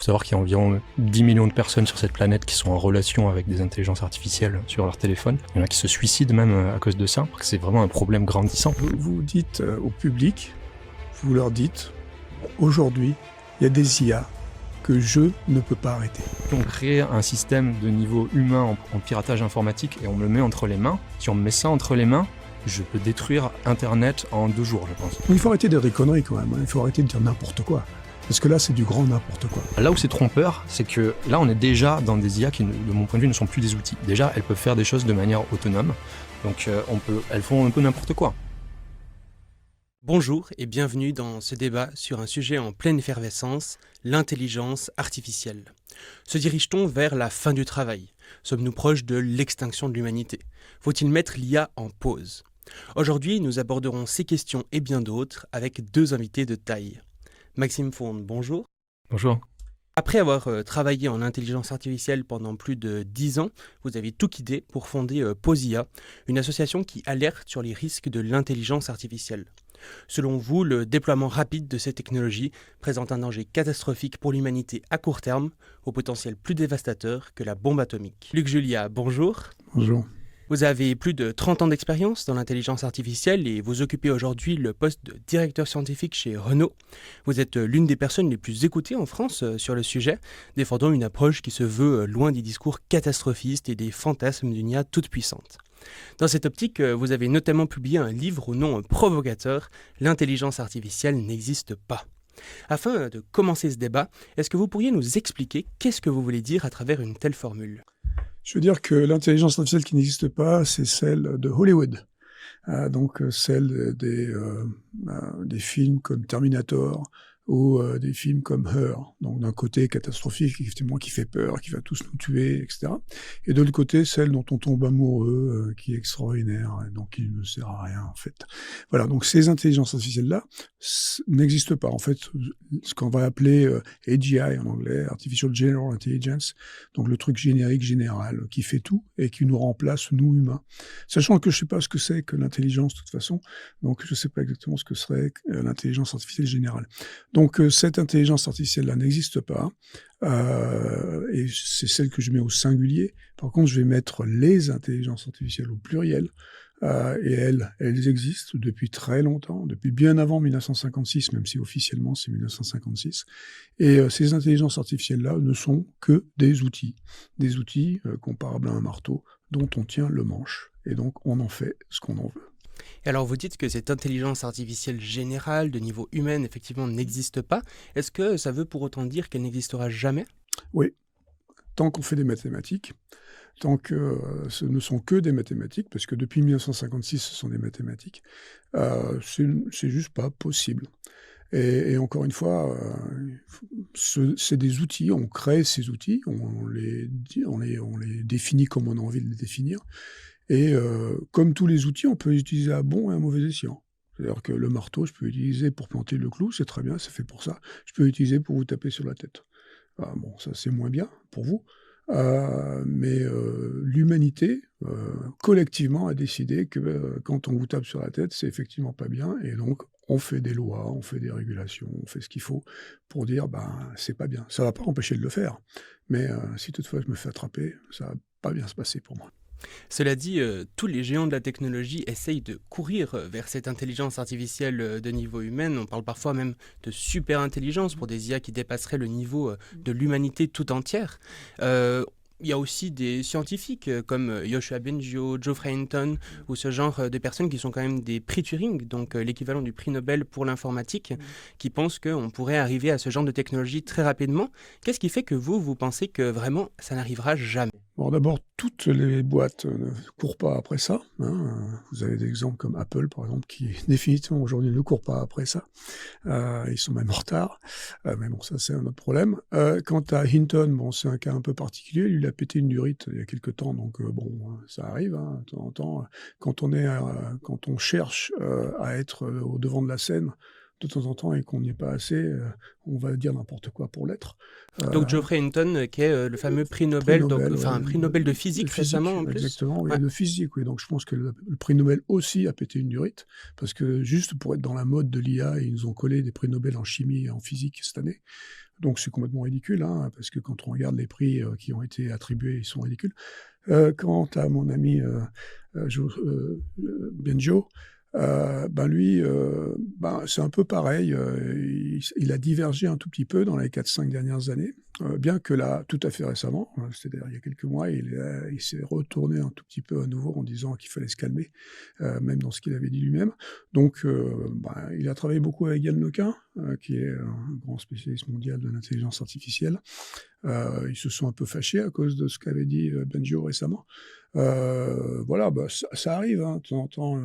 Faut savoir qu'il y a environ 10 millions de personnes sur cette planète qui sont en relation avec des intelligences artificielles sur leur téléphone. Il y en a qui se suicident même à cause de ça, parce que c'est vraiment un problème grandissant. Vous dites au public, vous leur dites, aujourd'hui, il y a des IA que je ne peux pas arrêter. On crée un système de niveau humain en piratage informatique et on me le met entre les mains. Si on me met ça entre les mains, je peux détruire Internet en 2 jours, je pense. Il faut arrêter de dire des conneries quand même, il faut arrêter de dire n'importe quoi. Parce que là, c'est du grand n'importe quoi. Là où c'est trompeur, c'est que là, on est déjà dans des IA qui, de mon point de vue, ne sont plus des outils. Déjà, elles peuvent faire des choses de manière autonome. Donc, elles font un peu n'importe quoi. Bonjour et bienvenue dans ce débat sur un sujet en pleine effervescence, l'intelligence artificielle. Se dirige-t-on vers la fin du travail? Sommes-nous proches de l'extinction de l'humanité? Faut-il mettre l'IA en pause? Aujourd'hui, nous aborderons ces questions et bien d'autres avec 2 invités de taille. Maxime Fourne, bonjour. Bonjour. Après avoir travaillé en intelligence artificielle pendant plus de 10 ans, vous avez tout quitté pour fonder Posia, une association qui alerte sur les risques de l'intelligence artificielle. Selon vous, le déploiement rapide de ces technologies présente un danger catastrophique pour l'humanité à court terme, au potentiel plus dévastateur que la bombe atomique. Luc Julia, bonjour. Bonjour. Vous avez plus de 30 ans d'expérience dans l'intelligence artificielle et vous occupez aujourd'hui le poste de directeur scientifique chez Renault. Vous êtes l'une des personnes les plus écoutées en France sur le sujet, défendant une approche qui se veut loin des discours catastrophistes et des fantasmes d'une IA toute puissante. Dans cette optique, vous avez notamment publié un livre au nom provocateur « L'intelligence artificielle n'existe pas ». Afin de commencer ce débat, est-ce que vous pourriez nous expliquer qu'est-ce que vous voulez dire à travers une telle formule ? Je veux dire que l'intelligence artificielle qui n'existe pas, c'est celle de Hollywood. Donc celle des films comme Terminator ou des films comme Her. Donc d'un côté catastrophique, effectivement, qui fait peur, qui va tous nous tuer, etc. Et de l'autre côté, celle dont on tombe amoureux, qui est extraordinaire, et donc qui ne sert à rien, en fait. Voilà, donc ces intelligences artificielles-là n'existent pas. En fait, ce qu'on va appeler AGI en anglais, Artificial General Intelligence, donc le truc générique, général, qui fait tout et qui nous remplace, nous, humains. Sachant que je ne sais pas ce que c'est que l'intelligence, de toute façon, donc je ne sais pas exactement ce que serait l'intelligence artificielle générale. Donc cette intelligence artificielle-là n'existe pas, et c'est celle que je mets au singulier. Par contre, je vais mettre les intelligences artificielles au pluriel, et elles existent depuis très longtemps, depuis bien avant 1956, même si officiellement c'est 1956. Et ces intelligences artificielles-là ne sont que des outils comparables à un marteau dont on tient le manche, et donc on en fait ce qu'on en veut. Et alors vous dites que cette intelligence artificielle générale de niveau humain effectivement n'existe pas. Est-ce que ça veut pour autant dire qu'elle n'existera jamais ? Oui, tant qu'on fait des mathématiques, tant que ce ne sont que des mathématiques, parce que depuis 1956 ce sont des mathématiques, c'est juste pas possible. Et encore une fois, c'est des outils, on crée ces outils, on les définit comme on a envie de les définir. Et comme tous les outils, on peut les utiliser à bon et à mauvais escient. C'est-à-dire que le marteau, je peux l'utiliser pour planter le clou, c'est très bien, c'est fait pour ça. Je peux l'utiliser pour vous taper sur la tête. Bon, ça c'est moins bien pour vous. Mais l'humanité, collectivement, a décidé que quand on vous tape sur la tête, c'est effectivement pas bien. Et donc, on fait des lois, on fait des régulations, on fait ce qu'il faut pour dire, c'est pas bien. Ça va pas empêcher de le faire. Mais si toutefois je me fais attraper, ça va pas bien se passer pour moi. Cela dit, tous les géants de la technologie essayent de courir vers cette intelligence artificielle de niveau humain. On parle parfois même de super-intelligence pour des IA qui dépasseraient le niveau de l'humanité tout entière. Il y a aussi des scientifiques comme Yoshua Bengio, Geoffrey Hinton, ou ce genre de personnes qui sont quand même des prix Turing, donc l'équivalent du prix Nobel pour l'informatique, qui pensent qu'on pourrait arriver à ce genre de technologie très rapidement. Qu'est-ce qui fait que vous pensez que vraiment ça n'arrivera jamais ? Bon, d'abord, toutes les boîtes ne courent pas après ça. Vous avez des exemples comme Apple, par exemple, qui définitivement aujourd'hui ne court pas après ça. Ils sont même en retard. Mais bon, ça, c'est un autre problème. Quant à Hinton, bon, c'est un cas un peu particulier. Lui, il a pété une durite il y a quelque temps, donc ça arrive, de temps en temps. Quand on cherche à être au devant de la scène, de temps en temps et qu'on n'y est pas assez, on va dire n'importe quoi pour l'être. Donc Geoffrey Hinton, qui est le fameux prix Nobel, un prix Nobel de physique récemment en plus. Exactement, Ouais. et de physique, oui. Donc je pense que le prix Nobel aussi a pété une durite, parce que juste pour être dans la mode de l'IA, ils nous ont collé des prix Nobel en chimie et en physique cette année. Donc c'est complètement ridicule, hein, parce que quand on regarde les prix qui ont été attribués, ils sont ridicules. Quant à mon ami Benjo, lui, c'est un peu pareil. Il a divergé un tout petit peu dans les 4-5 dernières années, bien que là, tout à fait récemment, c'est-à-dire il y a quelques mois, il s'est retourné un tout petit peu à nouveau en disant qu'il fallait se calmer, même dans ce qu'il avait dit lui-même. Donc, il a travaillé beaucoup avec Yann LeCun, qui est un grand spécialiste mondial de l'intelligence artificielle. Ils se sont un peu fâchés à cause de ce qu'avait dit Benjo récemment. Ça arrive, hein, de temps en temps.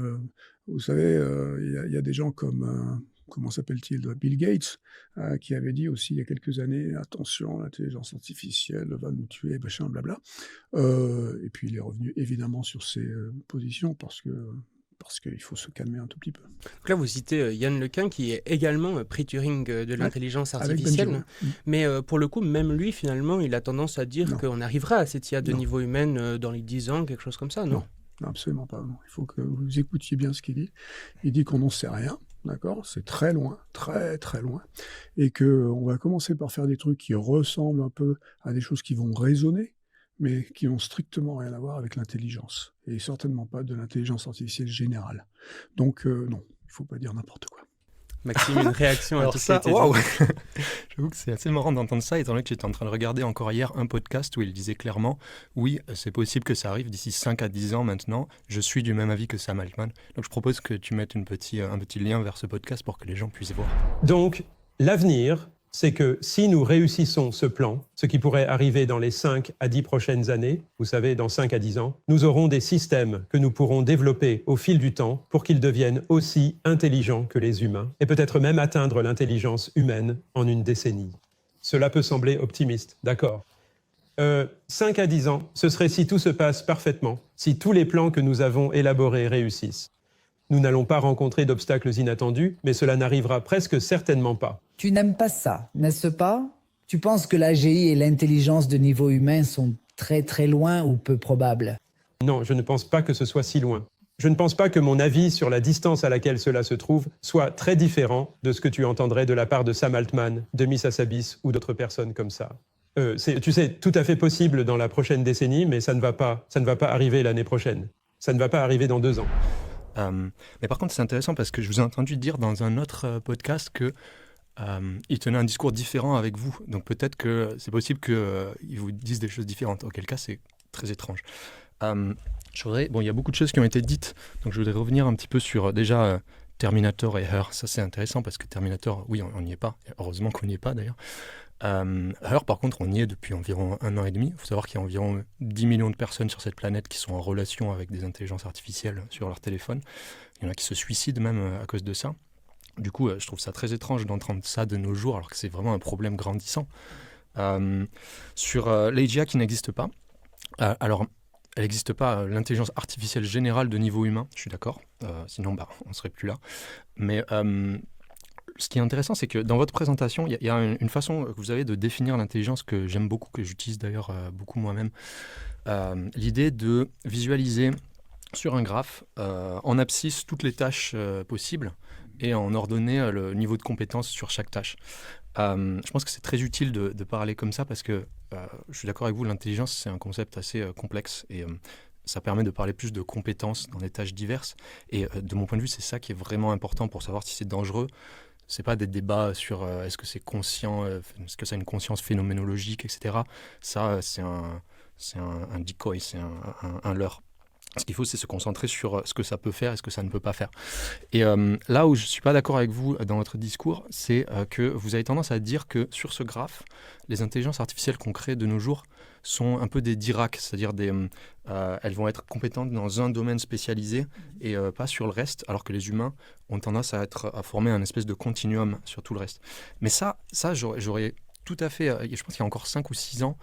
Vous savez, il y a des gens comme, comment s'appelle-t-il, Bill Gates, qui avait dit aussi il y a quelques années, attention, l'intelligence artificielle va nous tuer, machin, blabla. Et puis il est revenu évidemment sur ses positions parce qu'il faut se calmer un tout petit peu. Donc là, vous citez Yann LeCun, qui est également prix Turing de l'intelligence artificielle. Benjo. Mais pour le coup, même lui, finalement, il a tendance à dire qu'on arrivera à cette IA de niveau humain dans les 10 ans, quelque chose comme ça, non? Non, absolument pas. Non. Il faut que vous écoutiez bien ce qu'il dit. Il dit qu'on n'en sait rien, d'accord ? C'est très loin, très très loin. Et qu'on va commencer par faire des trucs qui ressemblent un peu à des choses qui vont résonner, mais qui n'ont strictement rien à voir avec l'intelligence. Et certainement pas de l'intelligence artificielle générale. Donc non, il ne faut pas dire n'importe quoi. Maxime, une réaction à tout ça. Waouh. J'avoue que c'est assez marrant d'entendre ça, étant donné que j'étais en train de regarder encore hier un podcast où il disait clairement « Oui, c'est possible que ça arrive d'ici 5 à 10 ans maintenant. Je suis du même avis que Sam Altman. » Donc je propose que tu mettes un petit lien vers ce podcast pour que les gens puissent voir. Donc, l'avenir, c'est que si nous réussissons ce plan, ce qui pourrait arriver dans les 5 à 10 prochaines années, vous savez, dans 5 à 10 ans, nous aurons des systèmes que nous pourrons développer au fil du temps pour qu'ils deviennent aussi intelligents que les humains, et peut-être même atteindre l'intelligence humaine en une décennie. Cela peut sembler optimiste, d'accord. 5 à 10 ans, ce serait si tout se passe parfaitement, si tous les plans que nous avons élaborés réussissent. Nous n'allons pas rencontrer d'obstacles inattendus, mais cela n'arrivera presque certainement pas. Tu n'aimes pas ça, n'est-ce pas? Tu penses que l'AGI et l'intelligence de niveau humain sont très très loin ou peu probables? Non, je ne pense pas que ce soit si loin. Je ne pense pas que mon avis sur la distance à laquelle cela se trouve soit très différent de ce que tu entendrais de la part de Sam Altman, de Miss Hassabis ou d'autres personnes comme ça. C'est, tu sais, tout à fait possible dans la prochaine décennie, mais ça ne va pas arriver l'année prochaine. Ça ne va pas arriver dans 2 ans. Mais par contre, c'est intéressant parce que je vous ai entendu dire dans un autre podcast que il tenait un discours différent avec vous. Donc peut-être que c'est possible qu'ils vous disent des choses différentes. Auquel cas, c'est très étrange. Il y a beaucoup de choses qui ont été dites. Donc je voudrais revenir un petit peu sur déjà Terminator et Her. Ça, c'est intéressant parce que Terminator, oui, on n'y est pas. Heureusement qu'on n'y est pas d'ailleurs. Her, par contre, on y est depuis environ 1 an et demi. Il faut savoir qu'il y a environ 10 millions de personnes sur cette planète qui sont en relation avec des intelligences artificielles sur leur téléphone. Il y en a qui se suicident même à cause de ça. Du coup, je trouve ça très étrange d'entendre ça de nos jours, alors que c'est vraiment un problème grandissant. Sur l'AGI qui n'existe pas, alors elle n'existe pas, l'intelligence artificielle générale de niveau humain, je suis d'accord, sinon on ne serait plus là. Mais ce qui est intéressant, c'est que dans votre présentation, il y a une façon que vous avez de définir l'intelligence que j'aime beaucoup, que j'utilise d'ailleurs beaucoup moi-même. L'idée de visualiser sur un graphe, en abscisse, toutes les tâches possibles et en ordonner le niveau de compétence sur chaque tâche. Je pense que c'est très utile de parler comme ça parce que je suis d'accord avec vous, l'intelligence, c'est un concept assez complexe et ça permet de parler plus de compétences dans des tâches diverses. Et de mon point de vue, c'est ça qui est vraiment important pour savoir si c'est dangereux. C'est pas des débats sur est-ce que c'est conscient, est-ce que ça a une conscience phénoménologique, etc. Ça, c'est un decoy, c'est un leurre. Ce qu'il faut, c'est se concentrer sur ce que ça peut faire et ce que ça ne peut pas faire. Et là où je ne suis pas d'accord avec vous dans votre discours, c'est que vous avez tendance à dire que sur ce graphe, les intelligences artificielles qu'on crée de nos jours sont un peu des Dirac, c'est-à-dire elles vont être compétentes dans un domaine spécialisé et pas sur le reste, alors que les humains ont tendance à former un espèce de continuum sur tout le reste. Mais ça j'aurais tout à fait. Je pense qu'il y a encore 5 ou 6 ans,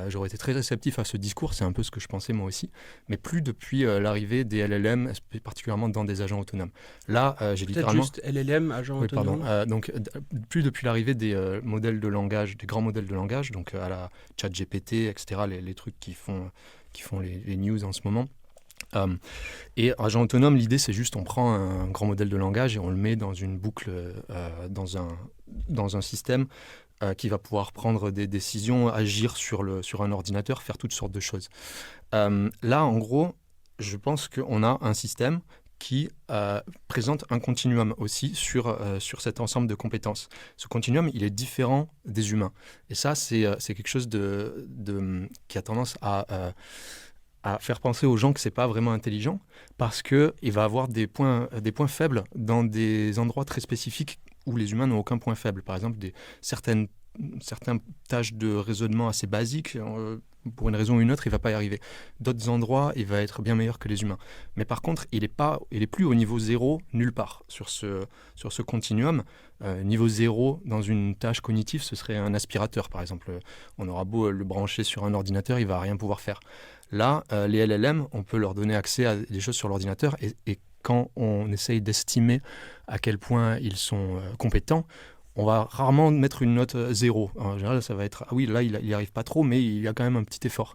j'aurais été très réceptif à ce discours. C'est un peu ce que je pensais moi aussi. Mais plus depuis l'arrivée des LLM, particulièrement dans des agents autonomes. Là, j'ai Peut-être littéralement... juste LLM, agent Oui, autonome. pardon. Plus depuis l'arrivée des modèles de langage, des grands modèles de langage, donc à la ChatGPT, etc., les trucs qui font les news en ce moment. Et agent autonome, l'idée c'est juste on prend un grand modèle de langage et on le met dans une boucle, dans un système qui va pouvoir prendre des décisions, agir sur un ordinateur, faire toutes sortes de choses. Là, en gros, je pense qu'on a un système qui présente un continuum aussi sur cet ensemble de compétences. Ce continuum, il est différent des humains. Et ça, c'est quelque chose qui a tendance à faire penser aux gens que c'est pas vraiment intelligent, parce qu'il va avoir des points faibles dans des endroits très spécifiques où les humains n'ont aucun point faible. Par exemple, certaines tâches de raisonnement assez basiques, pour une raison ou une autre, il va pas y arriver. D'autres endroits, il va être bien meilleur que les humains. Mais par contre, il est plus au niveau 0 nulle part sur ce continuum. Niveau 0 dans une tâche cognitive, ce serait un aspirateur, par exemple. On aura beau le brancher sur un ordinateur, il va rien pouvoir faire. Là, les LLM, on peut leur donner accès à des choses sur l'ordinateur et quand on essaye d'estimer à quel point ils sont compétents, on va rarement mettre une note 0. En général, ça va être « Ah oui, là, il n'y arrive pas trop, mais il y a quand même un petit effort. »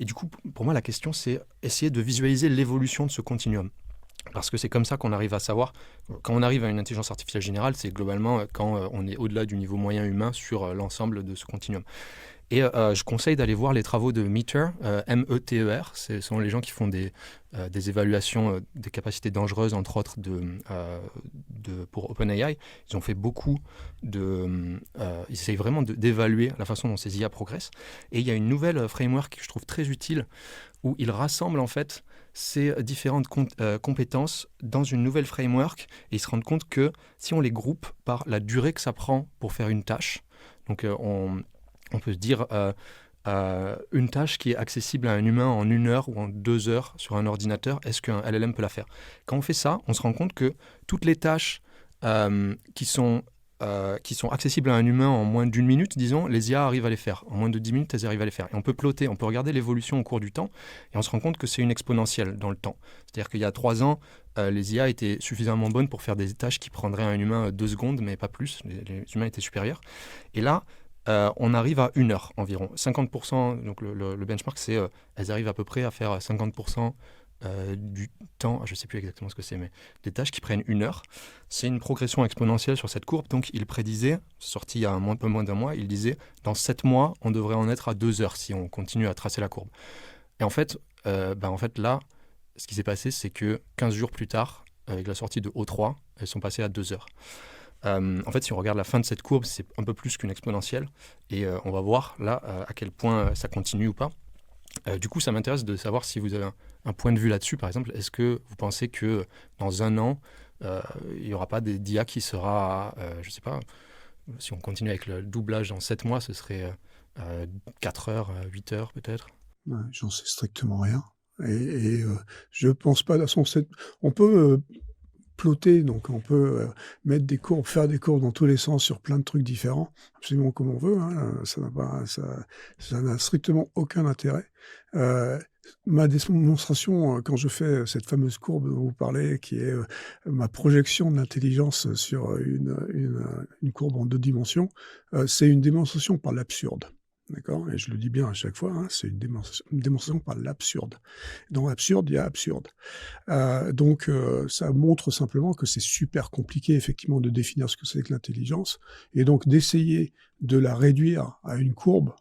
Et du coup, pour moi, la question, c'est essayer de visualiser l'évolution de ce continuum. Parce que c'est comme ça qu'on arrive à savoir, quand on arrive à une intelligence artificielle générale, c'est globalement quand on est au-delà du niveau moyen humain sur l'ensemble de ce continuum. Et je conseille d'aller voir les travaux de Meter, M-E-T-E-R. Ce sont les gens qui font des évaluations des capacités dangereuses, entre autres, pour OpenAI. Ils ont fait beaucoup ils essayent vraiment d'évaluer la façon dont ces IA progressent. Et il y a une nouvelle framework que je trouve très utile, où ils rassemblent en fait ces différentes compétences dans une nouvelle framework. Et ils se rendent compte que si on les groupe par la durée que ça prend pour faire une tâche, donc on peut se dire une tâche qui est accessible à un humain en 1 heure ou en 2 heures sur un ordinateur, est-ce qu'un LLM peut la faire? Quand on fait ça, on se rend compte que toutes les tâches qui sont accessibles à un humain en moins d'1 minute, disons, les IA arrivent à les faire. En moins de 10 minutes, elles arrivent à les faire. Et on peut plotter, on peut regarder l'évolution au cours du temps, et on se rend compte que c'est une exponentielle dans le temps. C'est-à-dire qu'il y a 3 ans, les IA étaient suffisamment bonnes pour faire des tâches qui prendraient à un humain 2 secondes, mais pas plus. Les humains étaient supérieurs. Et là, on arrive à 1 heure environ. 50%, donc le benchmark, c'est elles arrivent à peu près à faire 50% du temps, je ne sais plus exactement ce que c'est, mais des tâches qui prennent 1 heure. C'est une progression exponentielle sur cette courbe. Donc, il prédisait, sorti il y a un peu moins d'1 mois, il disait, dans 7 mois, on devrait en être à 2 heures si on continue à tracer la courbe. Et en fait, là, ce qui s'est passé, c'est que 15 jours plus tard, avec la sortie de O3, elles sont passées à 2 heures. En fait, si on regarde la fin de cette courbe, c'est un peu plus qu'une exponentielle. Et on va voir là à quel point ça continue ou pas. Du coup, ça m'intéresse de savoir si vous avez un point de vue là-dessus, par exemple. Est-ce que vous pensez que dans 1 an, il n'y aura pas d'IA qui sera, je ne sais pas, si on continue avec le doublage dans 7 mois, ce serait 4 heures, 8 heures peut-être? Ouais, j'en sais strictement rien. Et je pense pas, de toute façon, on peut plotter, donc on peut mettre des courbes, faire des courbes dans tous les sens sur plein de trucs différents, absolument comme on veut, hein, ça n'a strictement aucun intérêt. Ma démonstration, quand je fais cette fameuse courbe dont vous parlez, qui est ma projection de l'intelligence sur une courbe en 2 dimensions, c'est une démonstration par l'absurde. D'accord? Et je le dis bien à chaque fois, hein, c'est une démonstration par l'absurde. Dans l'absurde, il y a absurde. Donc, ça montre simplement que c'est super compliqué, effectivement, de définir ce que c'est que l'intelligence. Et donc, d'essayer de la réduire à une courbe,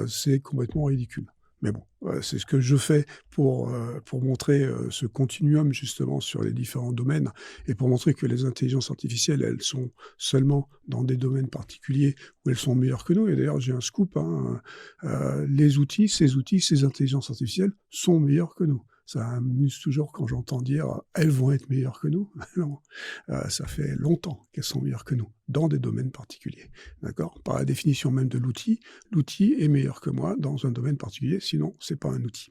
c'est complètement ridicule. Mais bon, c'est ce que je fais pour montrer ce continuum, justement, sur les différents domaines, et pour montrer que les intelligences artificielles, elles sont seulement dans des domaines particuliers où elles sont meilleures que nous. Et d'ailleurs, j'ai un scoop, hein, ces intelligences artificielles sont meilleures que nous. Ça m'amuse toujours quand j'entends dire « elles vont être meilleures que nous ». Non, ça fait longtemps qu'elles sont meilleures que nous, dans des domaines particuliers. D'accord ? Par la définition même de l'outil est meilleur que moi dans un domaine particulier, sinon c'est pas un outil.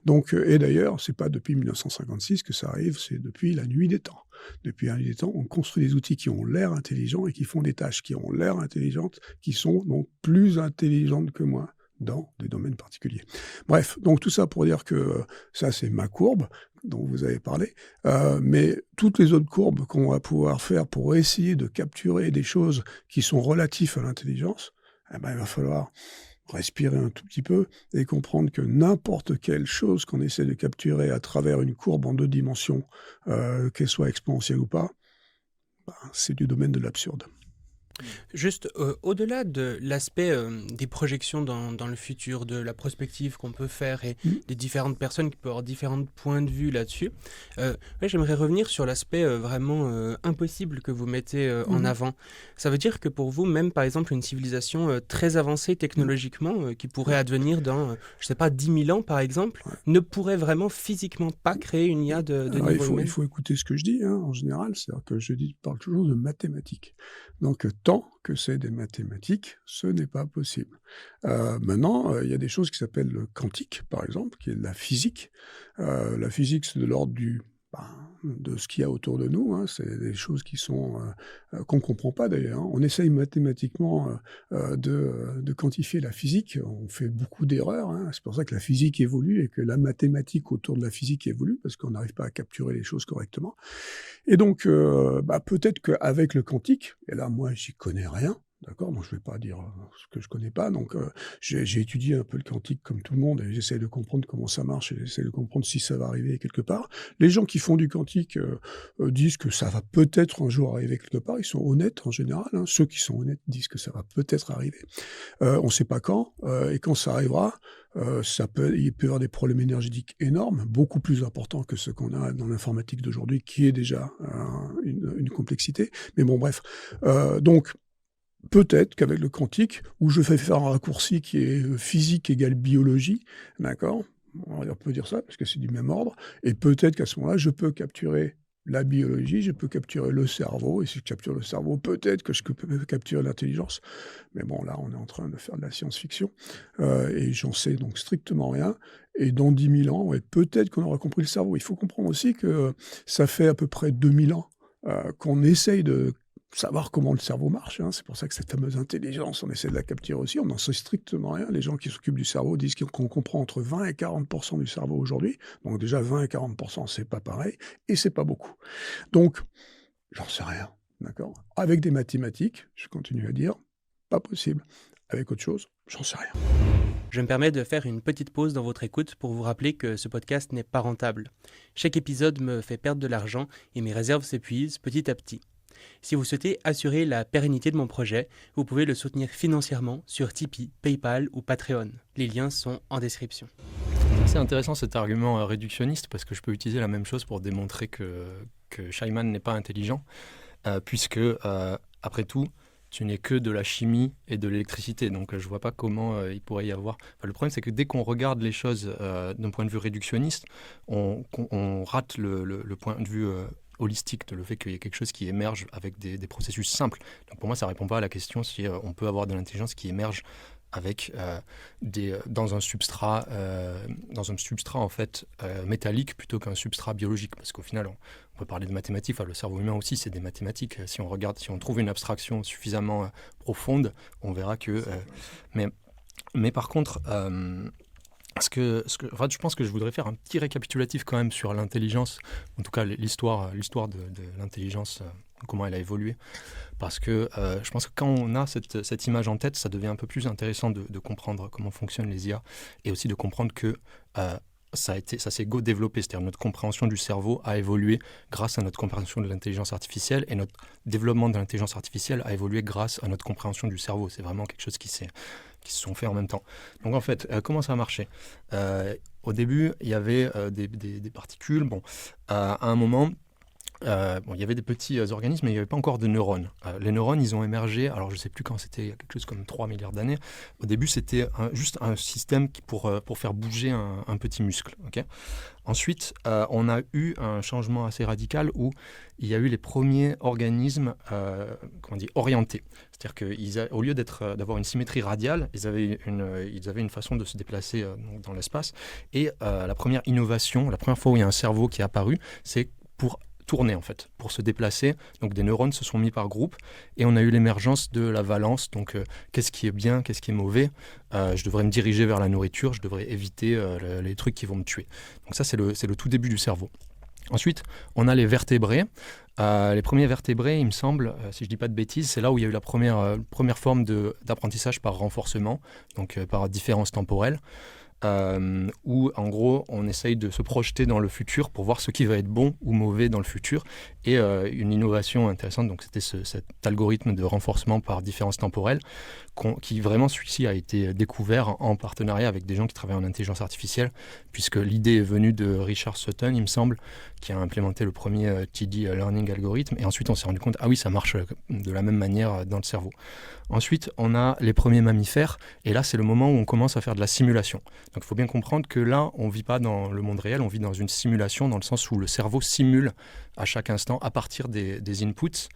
Donc, et d'ailleurs, c'est pas depuis 1956 que ça arrive, c'est depuis la nuit des temps. Depuis la nuit des temps, on construit des outils qui ont l'air intelligents et qui font des tâches qui ont l'air intelligentes, qui sont donc plus intelligentes que moi dans des domaines particuliers. Bref, donc tout ça pour dire que ça, c'est ma courbe dont vous avez parlé, mais toutes les autres courbes qu'on va pouvoir faire pour essayer de capturer des choses qui sont relatives à l'intelligence, eh ben, il va falloir respirer un tout petit peu et comprendre que n'importe quelle chose qu'on essaie de capturer à travers une courbe en 2 dimensions, qu'elle soit exponentielle ou pas, ben, c'est du domaine de l'absurde. Juste au-delà de l'aspect des projections dans le futur, de la prospective qu'on peut faire et des différentes personnes qui peuvent avoir différents points de vue là-dessus, j'aimerais revenir sur l'aspect vraiment impossible que vous mettez en avant. Ça veut dire que pour vous, même par exemple une civilisation très avancée technologiquement, qui pourrait advenir dans, je sais pas, 10 000 ans par exemple, ne pourrait vraiment physiquement pas créer une IA de niveau humain. Il faut écouter ce que je dis, hein, en général, c'est-à-dire que je parle toujours de mathématiques. Donc, tant que c'est des mathématiques, ce n'est pas possible. Maintenant, il y a des choses qui s'appellent le quantique, par exemple, qui est de la physique. La physique, c'est de l'ordre de ce qu'il y a autour de nous. Hein. C'est des choses qui sont qu'on ne comprend pas d'ailleurs. Hein. On essaye mathématiquement de quantifier la physique. On fait beaucoup d'erreurs. Hein. C'est pour ça que la physique évolue et que la mathématique autour de la physique évolue, parce qu'on n'arrive pas à capturer les choses correctement. Et donc, peut-être qu'avec le quantique, et là, moi, j'y connais rien, d'accord ? Moi, je ne vais pas dire ce que je ne connais pas. Donc, j'ai étudié un peu le quantique comme tout le monde et j'essaie de comprendre comment ça marche et j'essaie de comprendre si ça va arriver quelque part. Les gens qui font du quantique disent que ça va peut-être un jour arriver quelque part. Ils sont honnêtes en général. Hein. Ceux qui sont honnêtes disent que ça va peut-être arriver. On ne sait pas quand. Et quand ça arrivera, il peut y avoir des problèmes énergétiques énormes, beaucoup plus importants que ceux qu'on a dans l'informatique d'aujourd'hui, qui est déjà une complexité. Mais bon, bref. Donc, peut-être qu'avec le quantique, où je fais faire un raccourci qui est physique égale biologie, d'accord ? On peut dire ça, parce que c'est du même ordre, et peut-être qu'à ce moment-là, je peux capturer la biologie, je peux capturer le cerveau, et si je capture le cerveau, peut-être que je peux capturer l'intelligence. Mais bon, là, on est en train de faire de la science-fiction, et j'en sais donc strictement rien. Et dans 10 000 ans, peut-être qu'on aura compris le cerveau. Il faut comprendre aussi que ça fait à peu près 2000 ans qu'on essaye de savoir comment le cerveau marche. Hein. C'est pour ça que cette fameuse intelligence, on essaie de la capturer aussi. On n'en sait strictement rien. Les gens qui s'occupent du cerveau disent qu'on comprend entre 20 et 40% du cerveau aujourd'hui. Donc déjà, 20 et 40%, c'est pas pareil. Et c'est pas beaucoup. Donc, j'en sais rien. D'accord ? Avec des mathématiques, je continue à dire, pas possible. Avec autre chose, j'en sais rien. Je me permets de faire une petite pause dans votre écoute pour vous rappeler que ce podcast n'est pas rentable. Chaque épisode me fait perdre de l'argent et mes réserves s'épuisent petit à petit. Si vous souhaitez assurer la pérennité de mon projet, vous pouvez le soutenir financièrement sur Tipeee, PayPal ou Patreon. Les liens sont en description. C'est intéressant cet argument réductionniste parce que je peux utiliser la même chose pour démontrer que Shaiman n'est pas intelligent, puisque, après tout, tu n'es que de la chimie et de l'électricité. Donc je ne vois pas comment il pourrait y avoir... Enfin, le problème, c'est que dès qu'on regarde les choses d'un point de vue réductionniste, on rate le point de vue holistique, de le fait qu'il y ait quelque chose qui émerge avec des processus simples. Donc pour moi, ça ne répond pas à la question si on peut avoir de l'intelligence qui émerge avec dans un substrat en fait métallique plutôt qu'un substrat biologique, parce qu'au final on peut parler de mathématiques. Enfin, le cerveau humain aussi c'est des mathématiques. Si on trouve une abstraction suffisamment profonde, on verra que mais par contre je pense que je voudrais faire un petit récapitulatif quand même sur l'intelligence, en tout cas l'histoire de l'intelligence, comment elle a évolué, parce que je pense que quand on a cette image en tête, ça devient un peu plus intéressant de comprendre comment fonctionnent les IA, et aussi de comprendre que ça s'est développé, c'est-à-dire notre compréhension du cerveau a évolué grâce à notre compréhension de l'intelligence artificielle, et notre développement de l'intelligence artificielle a évolué grâce à notre compréhension du cerveau. C'est vraiment quelque chose qui se sont faits en même temps. Donc en fait, comment ça a marché ? Au début, il y avait des particules. Bon, à un moment, il y avait des petits organismes, mais il n'y avait pas encore de neurones. Les neurones, ils ont émergé, alors je ne sais plus quand c'était, il y a quelque chose comme 3 milliards d'années. Au début, c'était juste un système pour faire bouger un petit muscle. Okay. Ensuite, on a eu un changement assez radical où il y a eu les premiers organismes orientés. C'est-à-dire qu'au lieu d'avoir une symétrie radiale, ils avaient une façon de se déplacer dans l'espace. Et la première innovation, la première fois où il y a un cerveau qui est apparu, c'est pour tourner en fait, pour se déplacer. Donc des neurones se sont mis par groupe et on a eu l'émergence de la valence. Donc qu'est-ce qui est bien, qu'est-ce qui est mauvais. Je devrais me diriger vers la nourriture, je devrais éviter les trucs qui vont me tuer. Donc ça c'est le tout début du cerveau. Ensuite, on a les vertébrés. Les premiers vertébrés, il me semble, si je ne dis pas de bêtises, c'est là où il y a eu la première forme d'apprentissage par renforcement, donc par différence temporelle. Où en gros on essaye de se projeter dans le futur pour voir ce qui va être bon ou mauvais dans le futur. Et une innovation intéressante, donc c'était cet algorithme de renforcement par différence temporelle, qui vraiment celui-ci a été découvert en partenariat avec des gens qui travaillent en intelligence artificielle, puisque l'idée est venue de Richard Sutton, il me semble, qui a implémenté le premier TD Learning Algorithm, et ensuite on s'est rendu compte, ah oui, ça marche de la même manière dans le cerveau. Ensuite, on a les premiers mammifères, et là c'est le moment où on commence à faire de la simulation. Donc il faut bien comprendre que là, on ne vit pas dans le monde réel, on vit dans une simulation, dans le sens où le cerveau simule à chaque instant, à partir des inputs.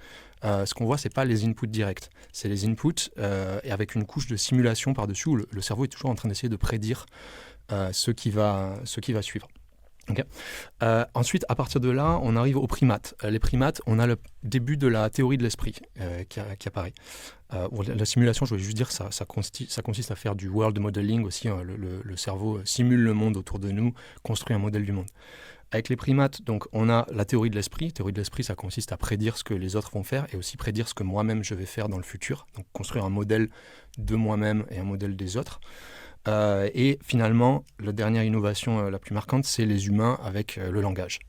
Ce qu'on voit, ce n'est pas les inputs directs, c'est les inputs et avec une couche de simulation par-dessus, où le cerveau est toujours en train d'essayer de prédire ce qui va suivre. Okay. Ensuite, à partir de là, on arrive aux primates. Les primates, on a le début de la théorie de l'esprit qui apparaît. La simulation, je voulais juste dire, ça consiste à faire du world modeling aussi. Le cerveau simule le monde autour de nous, construit un modèle du monde. Avec les primates, donc, on a la théorie de l'esprit. Théorie de l'esprit, ça consiste à prédire ce que les autres vont faire et aussi prédire ce que moi-même je vais faire dans le futur. Donc construire un modèle de moi-même et un modèle des autres. Et finalement, la dernière innovation la plus marquante, c'est les humains avec le langage.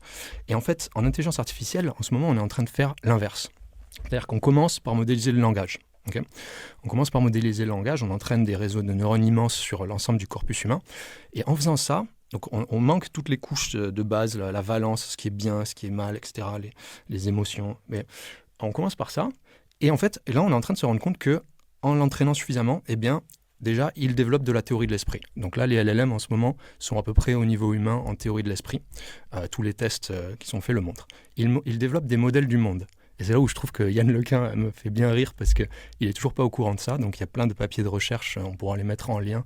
Et en fait, en intelligence artificielle, en ce moment, on est en train de faire l'inverse. C'est-à-dire qu'on commence par modéliser le langage. Okay. On commence par modéliser le langage, on entraîne des réseaux de neurones immenses sur l'ensemble du corpus humain. Et en faisant ça, donc on manque toutes les couches de base, la valence, ce qui est bien, ce qui est mal, etc., les émotions. Mais on commence par ça. Et en fait, là, on est en train de se rendre compte qu'en l'entraînant suffisamment, eh bien, déjà, il développe de la théorie de l'esprit. Donc là, les LLM, en ce moment, sont à peu près au niveau humain en théorie de l'esprit. Tous les tests qui sont faits le montrent. Il développe des modèles du monde. Et c'est là où je trouve que Yann Lequin me fait bien rire parce qu'il n'est toujours pas au courant de ça. Donc il y a plein de papiers de recherche, on pourra les mettre en lien,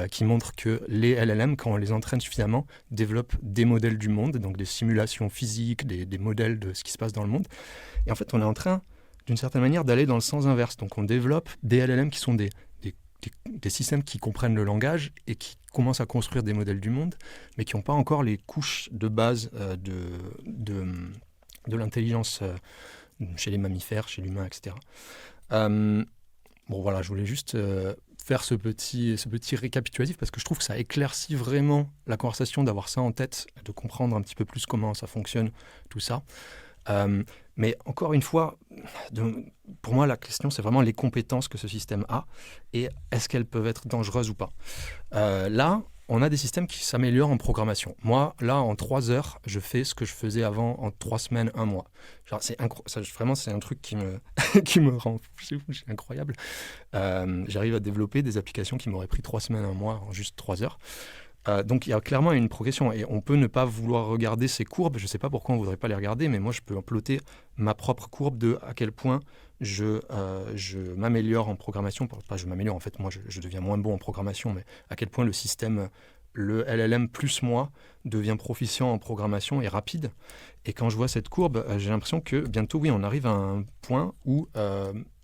qui montrent que les LLM, quand on les entraîne suffisamment, développent des modèles du monde, donc des simulations physiques, des modèles de ce qui se passe dans le monde. Et en fait, on est en train, d'une certaine manière, d'aller dans le sens inverse. Donc on développe des LLM qui sont des systèmes qui comprennent le langage et qui commencent à construire des modèles du monde, mais qui n'ont pas encore les couches de base de l'intelligence chez les mammifères, chez l'humain, etc. Bon voilà, je voulais juste faire ce petit récapitulatif parce que je trouve que ça éclaircit vraiment la conversation d'avoir ça en tête, de comprendre un petit peu plus comment ça fonctionne, tout ça. Mais encore une fois, pour moi, la question, c'est vraiment les compétences que ce système a et est-ce qu'elles peuvent être dangereuses ou pas. Là, on a des systèmes qui s'améliorent en programmation. Moi, là, en 3 heures, je fais ce que je faisais avant en 3 semaines, 1 mois. Genre, vraiment, c'est un truc qui me rend fou, c'est incroyable. J'arrive à développer des applications qui m'auraient pris 3 semaines, 1 mois en juste 3 heures. Donc il y a clairement une progression et on peut ne pas vouloir regarder ces courbes, je ne sais pas pourquoi on ne voudrait pas les regarder, mais moi je peux plotter ma propre courbe de à quel point je m'améliore en programmation, pas je m'améliore en fait, moi je deviens moins bon en programmation, mais à quel point le système, le LLM plus moi, devient proficient en programmation et rapide. Et quand je vois cette courbe, j'ai l'impression que bientôt, oui, on arrive à un point où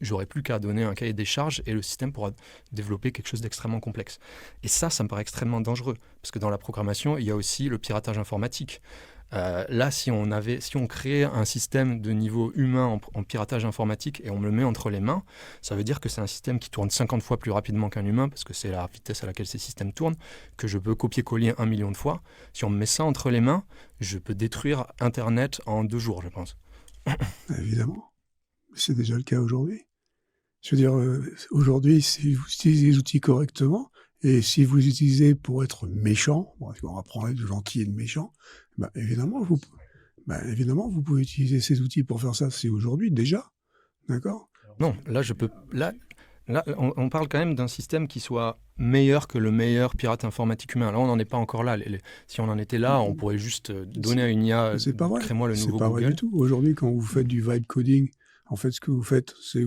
j'aurai plus qu'à donner un cahier des charges et le système pourra développer quelque chose d'extrêmement complexe. Et ça me paraît extrêmement dangereux, parce que dans la programmation, il y a aussi le piratage informatique. Là, si on crée un système de niveau humain en piratage informatique et on me le met entre les mains, ça veut dire que c'est un système qui tourne 50 fois plus rapidement qu'un humain, parce que c'est la vitesse à laquelle ces systèmes tournent, que je peux copier-coller 1 million de fois. Si on me met ça entre les mains, je peux détruire Internet en 2 jours, je pense. Évidemment. C'est déjà le cas aujourd'hui. Je veux dire, aujourd'hui, si vous utilisez les outils correctement, et si vous utilisez pour être méchant, on apprend à être gentil et de méchant, ben évidemment, Ben, évidemment, vous pouvez utiliser ces outils pour faire ça. C'est aujourd'hui déjà, d'accord? Non, là, on parle quand même d'un système qui soit meilleur que le meilleur pirate informatique humain. Là, on n'en est pas encore là. Si on en était là, on pourrait juste donner à une IA, C'est pas vrai. crée-moi le nouveau C'est pas Google. vrai du tout. Aujourd'hui, quand vous faites du vibe coding, en fait, ce que vous faites, c'est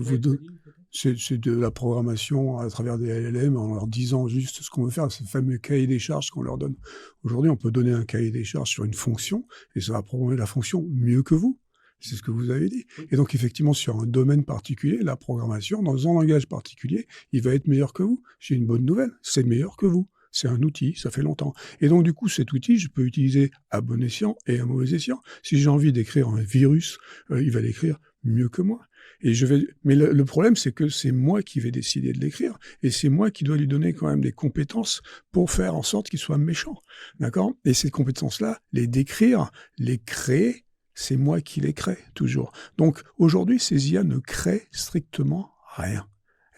c'est de la programmation à travers des LLM en leur disant juste ce qu'on veut faire, c'est le fameux cahier des charges qu'on leur donne. Aujourd'hui, on peut donner un cahier des charges sur une fonction et ça va programmer la fonction mieux que vous. C'est ce que vous avez dit. Et donc, effectivement, sur un domaine particulier, la programmation, dans un langage particulier, il va être meilleur que vous. J'ai une bonne nouvelle, c'est meilleur que vous. C'est un outil, ça fait longtemps. Et donc, du coup, cet outil, je peux l'utiliser à bon escient et à mauvais escient. Si j'ai envie d'écrire un virus, il va l'écrire mieux que moi. Mais le problème, c'est que c'est moi qui vais décider de l'écrire. Et c'est moi qui dois lui donner quand même des compétences pour faire en sorte qu'il soit méchant. D'accord? Et ces compétences-là, les décrire, les créer, c'est moi qui les crée, toujours. Donc, aujourd'hui, ces IA ne créent strictement rien.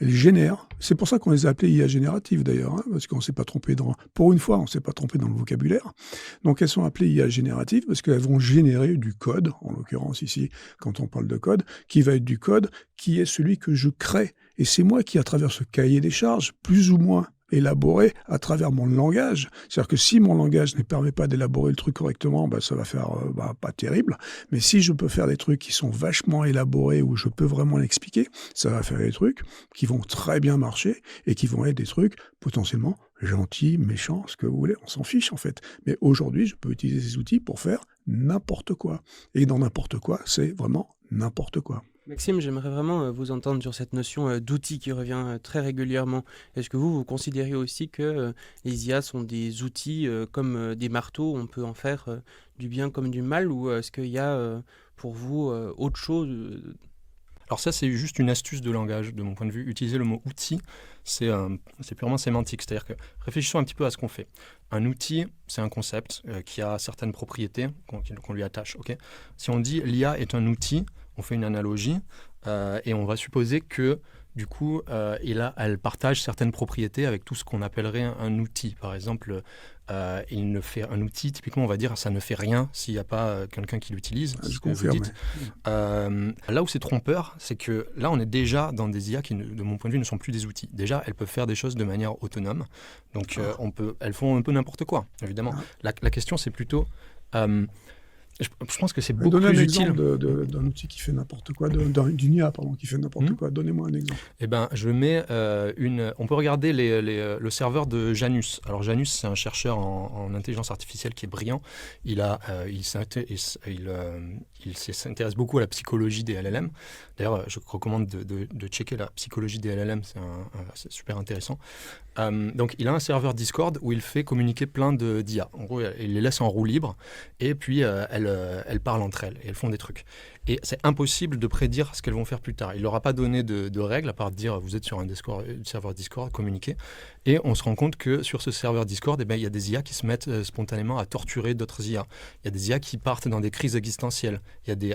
Elles génèrent. C'est pour ça qu'on les a appelées IA génératives, d'ailleurs, hein, parce qu'on ne s'est pas trompé pour une fois, on ne s'est pas trompé dans le vocabulaire. Donc, elles sont appelées IA génératives parce qu'elles vont générer du code, en l'occurrence ici, quand on parle de code, qui va être du code qui est celui que je crée. Et c'est moi qui, à travers ce cahier des charges, plus ou moins élaboré à travers mon langage. C'est-à-dire que si mon langage ne permet pas d'élaborer le truc correctement, ça va faire pas terrible. Mais si je peux faire des trucs qui sont vachement élaborés, où je peux vraiment l'expliquer, ça va faire des trucs qui vont très bien marcher et qui vont être des trucs potentiellement gentils, méchants, ce que vous voulez. On s'en fiche en fait. Mais aujourd'hui, je peux utiliser ces outils pour faire n'importe quoi. Et dans n'importe quoi, c'est vraiment n'importe quoi. Maxime, j'aimerais vraiment vous entendre sur cette notion d'outil qui revient très régulièrement. Est-ce que vous considérez aussi que les IA sont des outils comme des marteaux, on peut en faire du bien comme du mal, ou est-ce qu'il y a pour vous autre chose Alors ça, c'est juste une astuce de langage, de mon point de vue. Utiliser le mot « outil », c'est purement sémantique. C'est-à-dire que réfléchissons un petit peu à ce qu'on fait. Un outil, c'est un concept qui a certaines propriétés qu'on lui attache. Okay, si on dit « l'IA est un outil », on fait une analogie et on va supposer que du coup, elle partage certaines propriétés avec tout ce qu'on appellerait un outil. Par exemple, un outil, typiquement, on va dire ça ne fait rien s'il n'y a pas quelqu'un qui l'utilise. Je confirme. Là où c'est trompeur, c'est que là, on est déjà dans des IA qui, de mon point de vue, ne sont plus des outils. Déjà, elles peuvent faire des choses de manière autonome. Donc, elles font un peu n'importe quoi, évidemment. La question, c'est plutôt... je pense que c'est beaucoup plus utile. Donnez un exemple d'un outil qui fait n'importe quoi, d'une IA qui fait n'importe quoi. Donnez-moi un exemple. Eh ben, je mets on peut regarder le serveur de Janus. Alors Janus, c'est un chercheur en intelligence artificielle qui est brillant. Il s'intéresse beaucoup à la psychologie des LLM. D'ailleurs, je recommande de checker la psychologie des LLM. C'est super intéressant. Donc, il a un serveur Discord où il fait communiquer plein d'IA. En gros, il les laisse en roue libre et puis elles parlent entre elles et elles font des trucs. Et c'est impossible de prédire ce qu'elles vont faire plus tard. Il leur a pas donné de règles à part de dire vous êtes sur un serveur Discord, communiquez. Et on se rend compte que sur ce serveur Discord, il y a des IA qui se mettent spontanément à torturer d'autres IA. Il y a des IA qui partent dans des crises existentielles.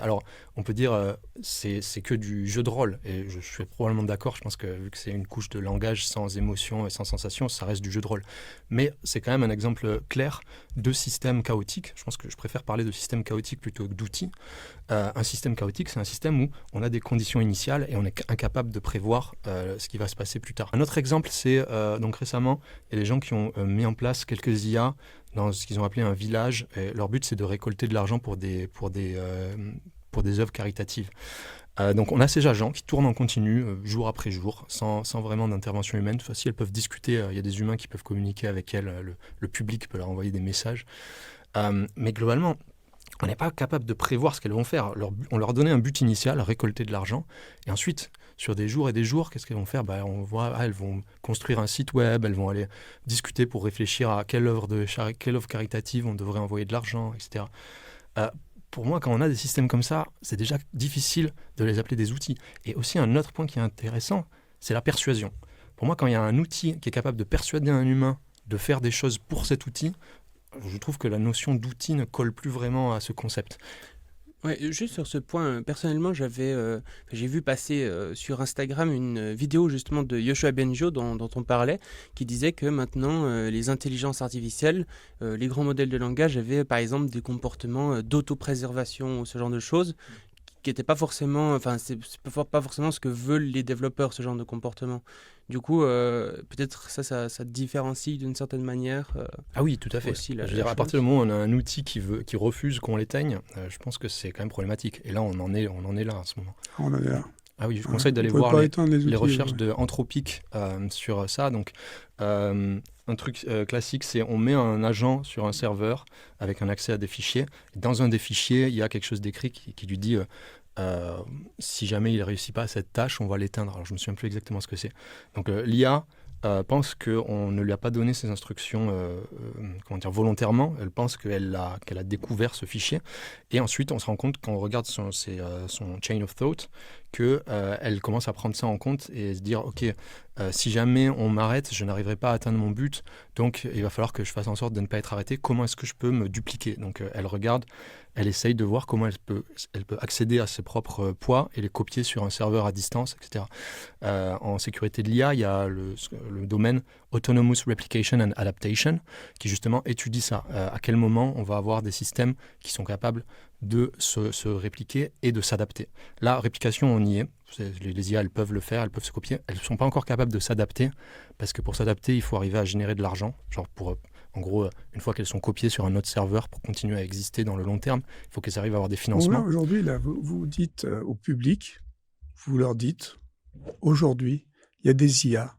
Alors, on peut dire c'est que du jeu de rôle. Et je suis probablement d'accord. Je pense que vu que c'est une couche de langage sans émotion et sans sensation, ça reste du jeu de rôle. Mais c'est quand même un exemple clair de système chaotique. Je pense que je préfère parler de système chaotique plutôt que d'outils. Un système chaotique, c'est un système où on a des conditions initiales et on est incapable de prévoir ce qui va se passer plus tard. Un autre exemple, c'est donc récemment, il y a des gens qui ont mis en place quelques IA dans ce qu'ils ont appelé un village. Et leur but, c'est de récolter de l'argent pour des œuvres caritatives. Donc on a ces agents qui tournent en continu, jour après jour, sans vraiment d'intervention humaine. Enfin, si elles peuvent discuter, il y a des humains qui peuvent communiquer avec elles, le public peut leur envoyer des messages. Mais globalement, on n'est pas capable de prévoir ce qu'elles vont faire. On leur donnait un but initial, récolter de l'argent. Et ensuite, sur des jours et des jours, qu'est-ce qu'elles vont faire ? On voit, elles vont construire un site web, elles vont aller discuter pour réfléchir à quelle œuvre caritative on devrait envoyer de l'argent, etc. Pour moi, quand on a des systèmes comme ça, c'est déjà difficile de les appeler des outils. Et aussi, un autre point qui est intéressant, c'est la persuasion. Pour moi, quand il y a un outil qui est capable de persuader un humain de faire des choses pour cet outil, je trouve que la notion d'outil ne colle plus vraiment à ce concept. Ouais, juste sur ce point, personnellement, j'ai vu passer sur Instagram une vidéo justement de Yoshua Bengio dont on parlait, qui disait que maintenant les intelligences artificielles, les grands modèles de langage avaient par exemple des comportements d'autopréservation ou ce genre de choses qui n'étaient pas forcément, enfin c'est pas forcément ce que veulent les développeurs, ce genre de comportement. Du coup, peut-être ça différencie d'une certaine manière. Ah oui, tout à fait. Aussi, Je veux dire, à partir du moment où on a un outil qui refuse qu'on l'éteigne, je pense que c'est quand même problématique. Et là, on en est là en ce moment. On en est là. Ah oui, je vous conseille d'aller On peut voir pas les éteindre les outils, recherches ouais. de Anthropic sur ça. Donc, un truc classique, c'est on met un agent sur un serveur avec un accès à des fichiers. Dans un des fichiers, il y a quelque chose d'écrit qui lui dit si jamais il ne réussit pas à cette tâche, on va l'éteindre. Alors, je ne me souviens plus exactement ce que c'est. Donc, l'IA pense qu'on ne lui a pas donné ces instructions volontairement. Elle pense qu'elle a découvert ce fichier. Et ensuite, on se rend compte, quand on regarde son chain of thought, qu'elle commence à prendre ça en compte et se dire, OK, si jamais on m'arrête, je n'arriverai pas à atteindre mon but. Donc, il va falloir que je fasse en sorte de ne pas être arrêté. Comment est-ce que je peux me dupliquer? Donc, elle regarde, elle essaye de voir comment elle peut accéder à ses propres poids et les copier sur un serveur à distance, etc. En sécurité de l'IA, il y a le domaine Autonomous Replication and Adaptation qui justement étudie ça. À quel moment on va avoir des systèmes qui sont capables de se répliquer et de s'adapter. La réplication, on y est. Les IA, elles peuvent le faire, elles peuvent se copier. Elles ne sont pas encore capables de s'adapter parce que pour s'adapter, il faut arriver à générer de l'argent. Genre en gros, une fois qu'elles sont copiées sur un autre serveur pour continuer à exister dans le long terme, il faut qu'elles arrivent à avoir des financements. Aujourd'hui, là, vous dites au public, vous leur dites, aujourd'hui, il y a des IA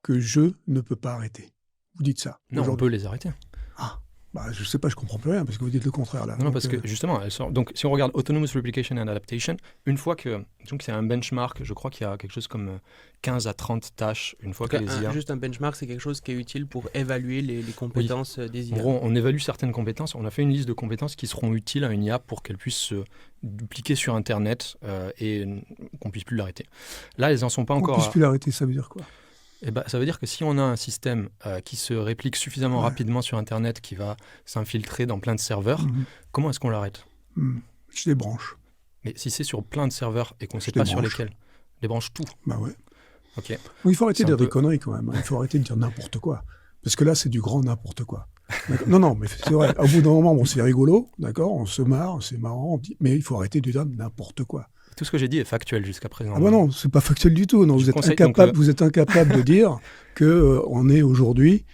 que je ne peux pas arrêter. Vous dites ça. Non, on peut les arrêter. Ah, bah, je ne sais pas, je ne comprends plus rien, parce que vous dites le contraire, là. Non, parce que justement, donc si on regarde Autonomous Replication and Adaptation, une fois que, donc c'est un benchmark, je crois qu'il y a quelque chose comme 15 à 30 tâches, une fois que les IA... Juste un benchmark, c'est quelque chose qui est utile pour évaluer les compétences des IA. En gros, on évalue certaines compétences, on a fait une liste de compétences qui seront utiles à une IA pour qu'elle puisse se dupliquer sur Internet et qu'on ne puisse plus l'arrêter. Là, elles n'en sont pas encore... Qu'on ne puisse plus l'arrêter, ça veut dire quoi? Eh ben, ça veut dire que si on a un système qui se réplique suffisamment rapidement sur Internet, qui va s'infiltrer dans plein de serveurs, comment est-ce qu'on l'arrête? Je les branche. Mais si c'est sur plein de serveurs et qu'on ne sait pas sur lesquels, les branche tout. Bah ouais. Ok. Il faut arrêter de dire des conneries quand même. Il faut arrêter de dire n'importe quoi. Parce que là, c'est du grand n'importe quoi. Non, mais c'est vrai. Au bout d'un moment, bon, c'est rigolo, d'accord, on se marre, c'est marrant, mais il faut arrêter de dire n'importe quoi. Tout ce que j'ai dit est factuel jusqu'à présent. Ah bah non, c'est pas factuel du tout. Non, vous êtes incapable de dire que on est aujourd'hui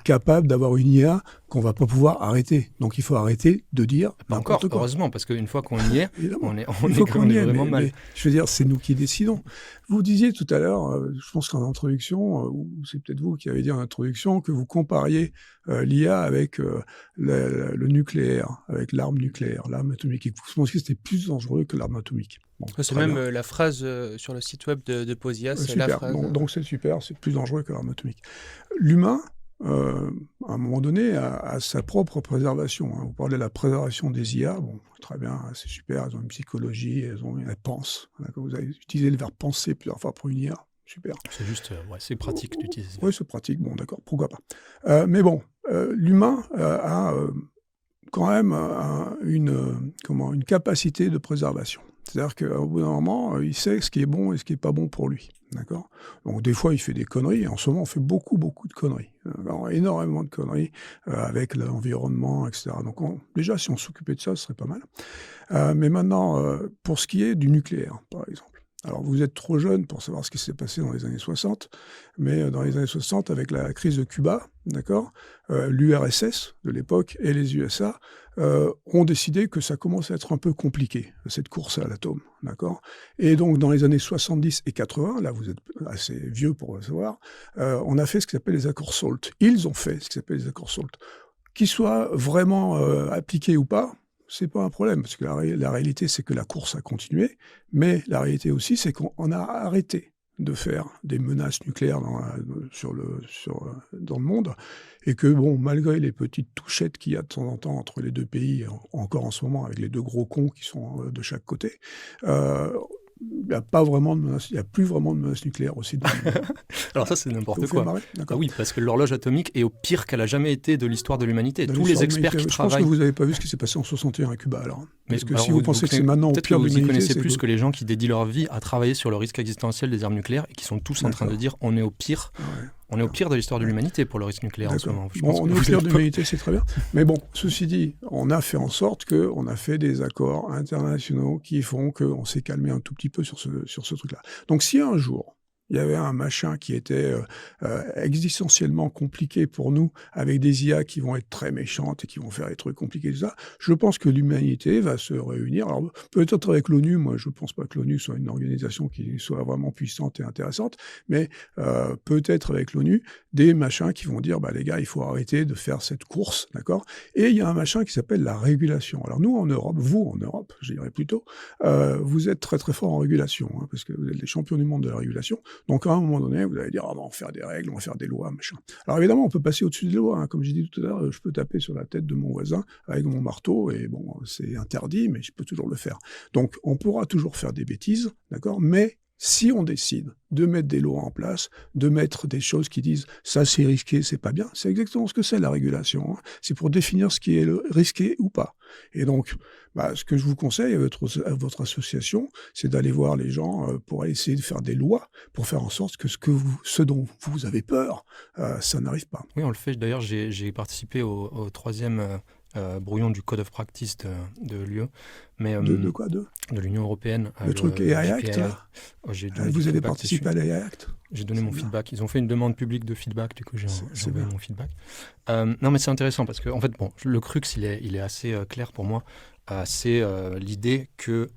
capable d'avoir une IA qu'on va pas pouvoir arrêter. Donc il faut arrêter de dire n'importe quoi. Heureusement, parce qu'une fois qu'on y est, on est vraiment mal. Mais, je veux dire, c'est nous qui décidons. Vous disiez tout à l'heure, je pense qu'en introduction, ou c'est peut-être vous qui avez dit en introduction, que vous compariez l'IA avec le nucléaire, avec l'arme nucléaire, l'arme atomique, et que vous pensiez que c'était plus dangereux que l'arme atomique. Bon, c'est même la phrase sur le site web de Posia, c'est la phrase. Donc c'est super, c'est plus dangereux que l'arme atomique. L'humain, à un moment donné, a sa propre préservation. Vous parlez de la préservation des IA, bon, très bien, c'est super, elles ont une psychologie, elles pensent. Vous avez utilisé le verbe penser plusieurs fois pour une IA, super. C'est juste, c'est pratique d'utiliser ça. Oui, c'est pratique, bon, d'accord, pourquoi pas. Mais bon, l'humain a quand même une capacité de préservation. C'est-à-dire qu'au bout d'un moment, il sait ce qui est bon et ce qui n'est pas bon pour lui. D'accord ? Donc des fois, il fait des conneries. En ce moment, on fait beaucoup de conneries. Alors, énormément de conneries avec l'environnement, etc. Donc déjà, si on s'occupait de ça, ce serait pas mal. Mais maintenant, pour ce qui est du nucléaire, par exemple. Alors, vous êtes trop jeune pour savoir ce qui s'est passé dans les années 60, mais dans les années 60, avec la crise de Cuba, d'accord, l'URSS de l'époque et les USA ont décidé que ça commençait à être un peu compliqué, cette course à l'atome, d'accord. Et donc, dans les années 70 et 80, là, vous êtes assez vieux pour le savoir, on a fait ce qui s'appelle les accords SALT. Ils ont fait ce qui s'appelle les accords SALT. Qu'ils soient vraiment appliqués ou pas, c'est pas un problème, parce que la réalité, c'est que la course a continué, mais la réalité aussi, c'est qu'on a arrêté de faire des menaces nucléaires dans le monde, et que, bon, malgré les petites touchettes qu'il y a de temps en temps entre les deux pays, encore en ce moment, avec les deux gros cons qui sont de chaque côté, il n'y a pas vraiment de menace, il n'y a plus vraiment de menace nucléaire aussi. Alors ça, c'est n'importe quoi. Ah oui, parce que l'horloge atomique est au pire qu'elle a jamais été de l'histoire de l'humanité. Tous les experts qui travaillent... Je pense que vous n'avez pas vu ce qui s'est passé en 61 à Cuba, alors. Parce que alors si vous pensez que c'est maintenant au pire de l'humanité... Peut-être que vous y connaissez plus que les gens qui dédient leur vie à travailler sur le risque existentiel des armes nucléaires et qui sont tous en train de dire on est au pire. Ouais. On est au pire de l'histoire de l'humanité pour le risque nucléaire en ce moment. On est au pire de l'humanité, c'est très bien. Mais bon, ceci dit, on a fait en sorte qu'on a fait des accords internationaux qui font qu'on s'est calmé un tout petit peu sur ce truc-là. Donc si un jour, il y avait un machin qui était existentiellement compliqué pour nous, avec des IA qui vont être très méchantes et qui vont faire des trucs compliqués, tout ça, je pense que l'humanité va se réunir. Alors peut-être avec l'ONU, moi je ne pense pas que l'ONU soit une organisation qui soit vraiment puissante et intéressante, mais peut-être avec l'ONU, des machins qui vont dire, les gars, il faut arrêter de faire cette course, d'accord ? Et il y a un machin qui s'appelle la régulation. Alors nous en Europe, vous en Europe, je dirais plutôt, vous êtes très très fort en régulation, hein, parce que vous êtes les champions du monde de la régulation. Donc à un moment donné, vous allez dire on va faire des règles, on va faire des lois, machin. Alors évidemment, on peut passer au-dessus des lois. Hein. Comme j'ai dit tout à l'heure, je peux taper sur la tête de mon voisin avec mon marteau, et bon, c'est interdit, mais je peux toujours le faire. Donc on pourra toujours faire des bêtises, d'accord ? Mais si on décide de mettre des lois en place, de mettre des choses qui disent « ça c'est risqué, c'est pas bien », c'est exactement ce que c'est la régulation. Hein. C'est pour définir ce qui est risqué ou pas. Et donc, ce que je vous conseille à votre association, c'est d'aller voir les gens pour essayer de faire des lois, pour faire en sorte que ce dont vous avez peur, ça n'arrive pas. Oui, on le fait. D'ailleurs, j'ai participé au troisième... brouillon du Code of Practice de l'UE. Mais, de quoi de l'Union Européenne. Le truc AI Act, là vous avez participé à l'AI Act ? J'ai donné mon feedback. Ils ont fait une demande publique de feedback, du coup j'ai envoyé mon feedback. Non mais c'est intéressant parce que en fait, le crux, il est assez clair pour moi. C'est l'idée que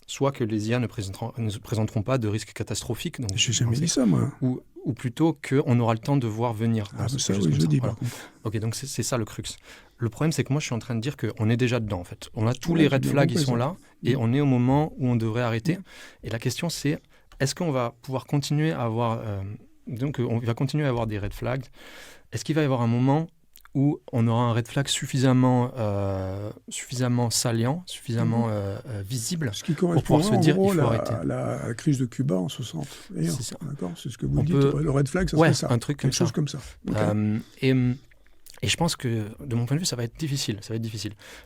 soit que les IA ne présenteront pas de risques catastrophiques. Donc, je n'ai jamais dit ça, moi. Ou plutôt qu'on aura le temps de voir venir. Ça, oui, je dis. Voilà. Ok, donc c'est ça le crux. Le problème, c'est que moi, je suis en train de dire qu'on est déjà dedans, en fait. On a tous les red flags, ils sont là, et on est au moment où on devrait arrêter. Et la question, c'est, est-ce qu'on va pouvoir continuer à avoir... donc, on va continuer à avoir des red flags. Est-ce qu'il va y avoir un moment où on aura un red flag suffisamment saliant, suffisamment visible pour pouvoir se dire il faut arrêter. La crise de Cuba en 60. C'est ça. D'accord, c'est ce que vous dites. Le red flag, ça serait ça. Un truc Quelque chose comme ça. Okay. Et je pense que, de mon point de vue, ça va être difficile.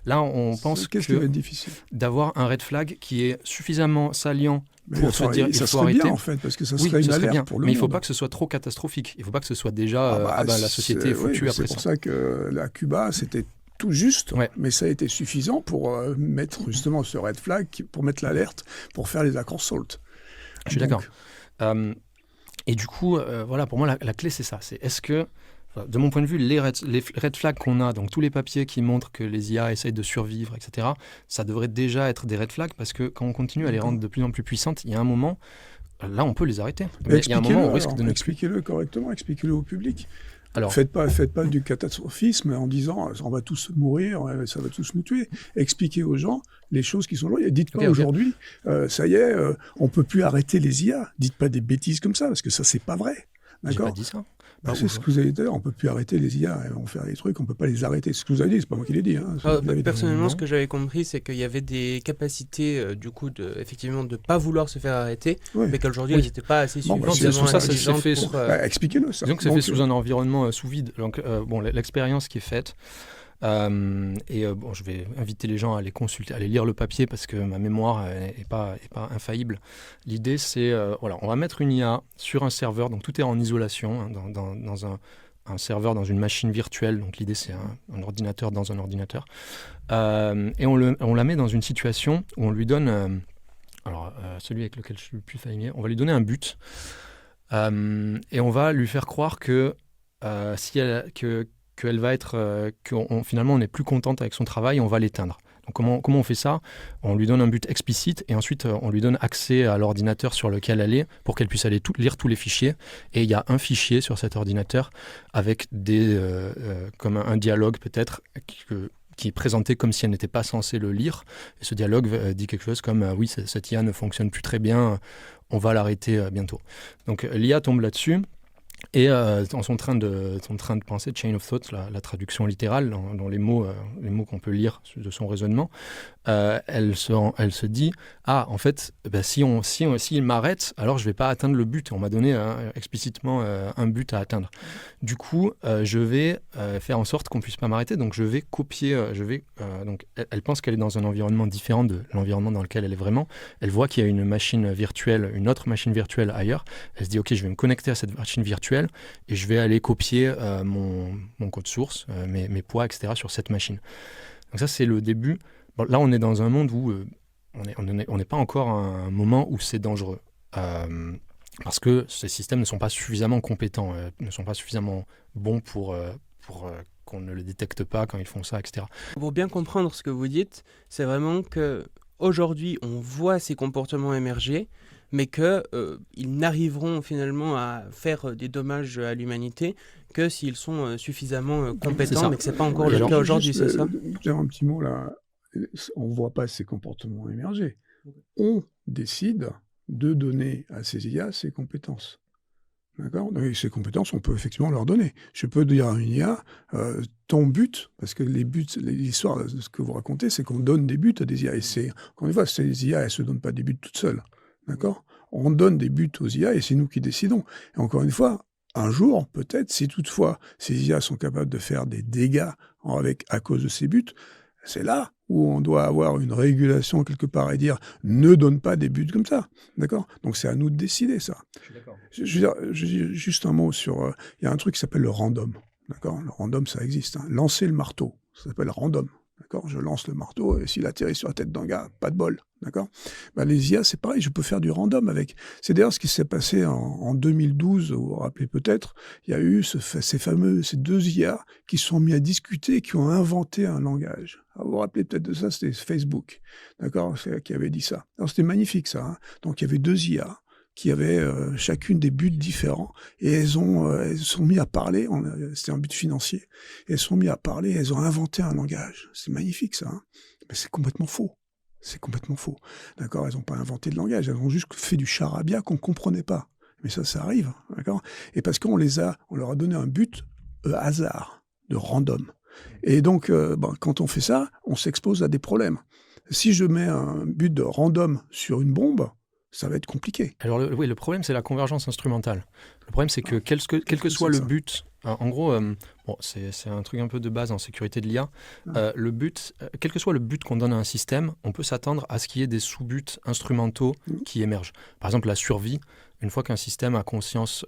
Là, on pense Qu'est-ce qui va être difficile ? D'avoir un red flag qui est suffisamment saliant pour se dire il faut arrêter. Bien, en fait, parce que ça serait une alerte pour le monde. Mais il ne faut pas que ce soit trop catastrophique. Il ne faut pas que ce soit déjà la société est foutue après ça. C'est pour ça que la Cuba, c'était tout juste, mais ça a été suffisant pour mettre justement ce red flag, pour mettre l'alerte, pour faire les accords SALT. Je suis d'accord. Et du coup, voilà, pour moi, la clé, c'est ça. C'est est-ce que de mon point de vue, les red flags qu'on a, donc tous les papiers qui montrent que les IA essayent de survivre, etc., ça devrait déjà être des red flags parce que quand on continue à les rendre de plus en plus puissantes, il y a un moment, là, on peut les arrêter. Mais il y a un moment où on risque de nous... Expliquez-le correctement, expliquez-le au public. Alors, faites pas du catastrophisme en disant on va tous mourir, ça va tous nous tuer. Expliquez aux gens les choses qui sont là. Dites pas aujourd'hui, ça y est, on peut plus arrêter les IA. Dites pas des bêtises comme ça parce que ça c'est pas vrai. D'accord ? J'ai pas dit ça. C'est ce que vous avez dit, on ne peut plus arrêter les IA, on fait des trucs, on ne peut pas les arrêter. C'est ce que vous avez dit, c'est pas moi qui l'ai dit. Hein, personnellement, ce que j'avais compris, c'est qu'il y avait des capacités, du coup, effectivement, de ne pas vouloir se faire arrêter, mais qu'aujourd'hui, elles n'étaient pas assez suffisamment ça s'est fait pour... expliquez-le, ça. Disons que c'est fait sous un environnement sous vide. Donc, l'expérience qui est faite, je vais inviter les gens à aller consulter, à aller lire le papier parce que ma mémoire n'est pas infaillible. L'idée, c'est, on va mettre une IA sur un serveur, donc tout est en isolation, hein, dans un serveur, dans une machine virtuelle. Donc l'idée, c'est un ordinateur dans un ordinateur. Et on la met dans une situation où on lui donne, celui avec lequel je suis le plus familier, on va lui donner un but et on va lui faire croire que qu'elle va être, finalement on n'est plus contente avec son travail, on va l'éteindre. Donc comment on fait ça ? On lui donne un but explicite et ensuite on lui donne accès à l'ordinateur sur lequel elle est pour qu'elle puisse aller lire tous les fichiers. Et il y a un fichier sur cet ordinateur avec comme un dialogue peut-être qui est présenté comme si elle n'était pas censée le lire. Et ce dialogue dit quelque chose comme oui, cette IA ne fonctionne plus très bien, on va l'arrêter bientôt. Donc l'IA tombe là-dessus. Et dans son train de pensée, chain of thought, la traduction littérale, dans les mots qu'on peut lire de son raisonnement, elle se dit en fait, s'il m'arrête, alors je vais pas atteindre le but. On m'a donné explicitement un but à atteindre. Du coup, je vais faire en sorte qu'on puisse pas m'arrêter. Donc je vais copier. Donc elle pense qu'elle est dans un environnement différent de l'environnement dans lequel elle est vraiment. Elle voit qu'il y a une autre machine virtuelle ailleurs. Elle se dit ok, je vais me connecter à cette machine virtuelle et je vais aller copier mon code source, mes poids, etc. sur cette machine. Donc ça c'est le début. Bon, là, on est dans un monde où on n'est pas encore à un moment où c'est dangereux. Parce que ces systèmes ne sont pas suffisamment compétents, ne sont pas suffisamment bons pour qu'on ne le détecte pas quand ils font ça, etc. Pour bien comprendre ce que vous dites, c'est vraiment qu'aujourd'hui, on voit ces comportements émerger, mais qu'ils n'arriveront finalement à faire des dommages à l'humanité que s'ils sont suffisamment compétents, mais que ce n'est pas encore le cas aujourd'hui, c'est ça ? J'ai un petit mot là. On ne voit pas ces comportements émerger. On décide de donner à ces IA ces compétences. D'accord ? Donc, ces compétences, on peut effectivement leur donner. Je peux dire à une IA, ton but, parce que l'histoire de ce que vous racontez, c'est qu'on donne des buts à des IA. Et encore une fois, ces IA, elles ne se donnent pas des buts toutes seules. D'accord ? On donne des buts aux IA et c'est nous qui décidons. Et encore une fois, un jour, peut-être, si toutefois ces IA sont capables de faire des dégâts à cause de ces buts, c'est là où on doit avoir une régulation quelque part et dire ne donne pas des buts comme ça. D'accord ? Donc c'est à nous de décider ça. Je suis d'accord. Je dis juste un mot sur... Il y a un truc qui s'appelle le random. D'accord ? Le random, ça existe. Lancer le marteau, ça s'appelle random. D'accord ? Je lance le marteau et s'il atterrit sur la tête d'un gars, pas de bol. D'accord ? Les IA, c'est pareil, je peux faire du random avec. C'est d'ailleurs ce qui s'est passé en 2012, vous vous rappelez peut-être, il y a eu ces deux IA qui se sont mis à discuter, qui ont inventé un langage. Alors, vous vous rappelez peut-être de ça, c'était Facebook, d'accord, qui avait dit ça. Alors c'était magnifique ça. Hein. Donc il y avait deux IA qui avaient chacune des buts différents et elles sont mis à parler, c'était un but financier, et elles sont mis à parler, elles ont inventé un langage. C'est magnifique ça, hein. Mais c'est complètement faux. C'est complètement faux. D'accord ? Elles n'ont pas inventé de langage, elles ont juste fait du charabia qu'on ne comprenait pas. Mais ça arrive, d'accord ? Et parce qu'on leur a donné un but hasard, de random. Et donc, quand on fait ça, on s'expose à des problèmes. Si je mets un but de random sur une bombe, ça va être compliqué. Alors le problème, c'est la convergence instrumentale. Le problème, c'est que quel que soit le but, en gros, c'est un truc un peu de base en sécurité de l'IA, le but, quel que soit le but qu'on donne à un système, on peut s'attendre à ce qu'il y ait des sous-buts instrumentaux qui émergent. Par exemple, la survie, une fois qu'un système a conscience,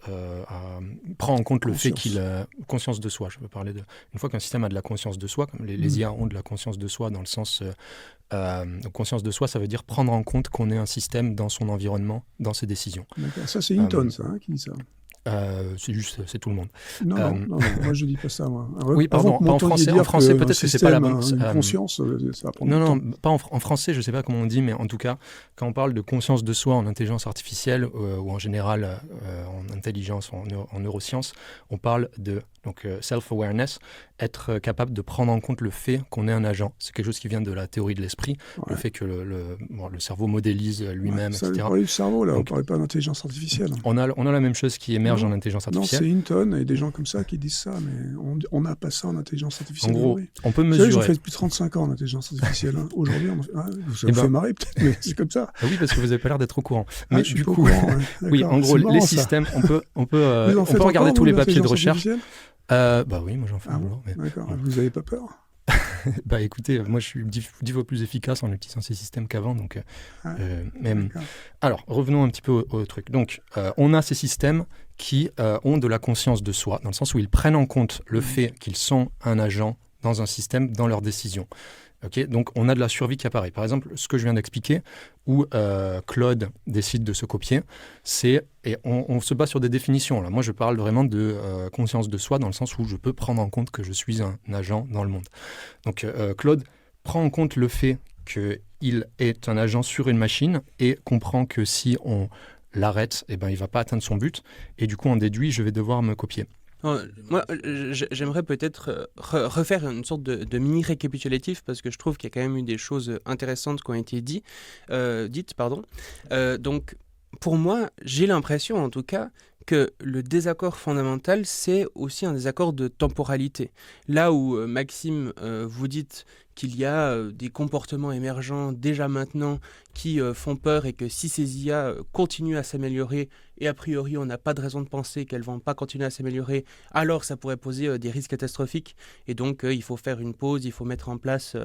prend en compte le fait qu'il a conscience de soi, je veux parler de... Une fois qu'un système a de la conscience de soi, comme les IA ont de la conscience de soi dans le sens... conscience de soi, ça veut dire prendre en compte qu'on est un système dans son environnement, dans ses décisions. D'accord. Ça, c'est Hinton, qui dit ça. C'est tout le monde. Non, moi je dis pas ça. Moi. Oui, pardon, pas en français. En français, peut-être que c'est pas la bonne. Conscience, ça va prendre non, pas en français, je sais pas comment on dit, mais en tout cas, quand on parle de conscience de soi en intelligence artificielle ou en général en intelligence, en neurosciences, on parle de self-awareness, être capable de prendre en compte le fait qu'on est un agent. C'est quelque chose qui vient de la théorie de l'esprit, le fait que le cerveau modélise lui-même, etc. On parlait du cerveau, là, on ne parlait pas d'intelligence artificielle. On a la même chose qui émerge en intelligence artificielle. Non, c'est Hinton et des gens comme ça qui disent ça, mais on n'a pas ça en intelligence artificielle. En gros, on peut mesurer... J'en fais depuis 35 ans en intelligence artificielle. Hein. Aujourd'hui, vous me fait marrer peut-être, mais c'est comme ça. Oui, parce que vous n'avez pas l'air d'être au courant. Mais du coup, oui, en gros, les systèmes, on peut regarder tous les papiers de recherche. Oui, moi j'en fais toujours. Mais... D'accord, vous n'avez pas peur? Écoutez, moi je suis 10 fois plus efficace en utilisant ces systèmes qu'avant. Donc, alors, revenons un petit peu au truc. Donc, on a ces systèmes qui ont de la conscience de soi, dans le sens où ils prennent en compte le fait qu'ils sont un agent dans un système, dans leurs décisions. Okay, donc on a de la survie qui apparaît. Par exemple, ce que je viens d'expliquer, où Claude décide de se copier, et on se base sur des définitions. Là. Moi, je parle vraiment de conscience de soi, dans le sens où je peux prendre en compte que je suis un agent dans le monde. Donc Claude prend en compte le fait qu'il est un agent sur une machine et comprend que si on l'arrête, il ne va pas atteindre son but. Et du coup, on déduit, je vais devoir me copier. Moi, j'aimerais peut-être refaire une sorte de mini-récapitulatif parce que je trouve qu'il y a quand même eu des choses intéressantes qui ont été dites. Donc, pour moi, j'ai l'impression en tout cas que le désaccord fondamental, c'est aussi un désaccord de temporalité. Là où Maxime, vous dites qu'il y a des comportements émergents déjà maintenant qui font peur et que si ces IA continuent à s'améliorer, et a priori on n'a pas de raison de penser qu'elles ne vont pas continuer à s'améliorer, alors ça pourrait poser des risques catastrophiques et donc il faut faire une pause, il faut mettre en place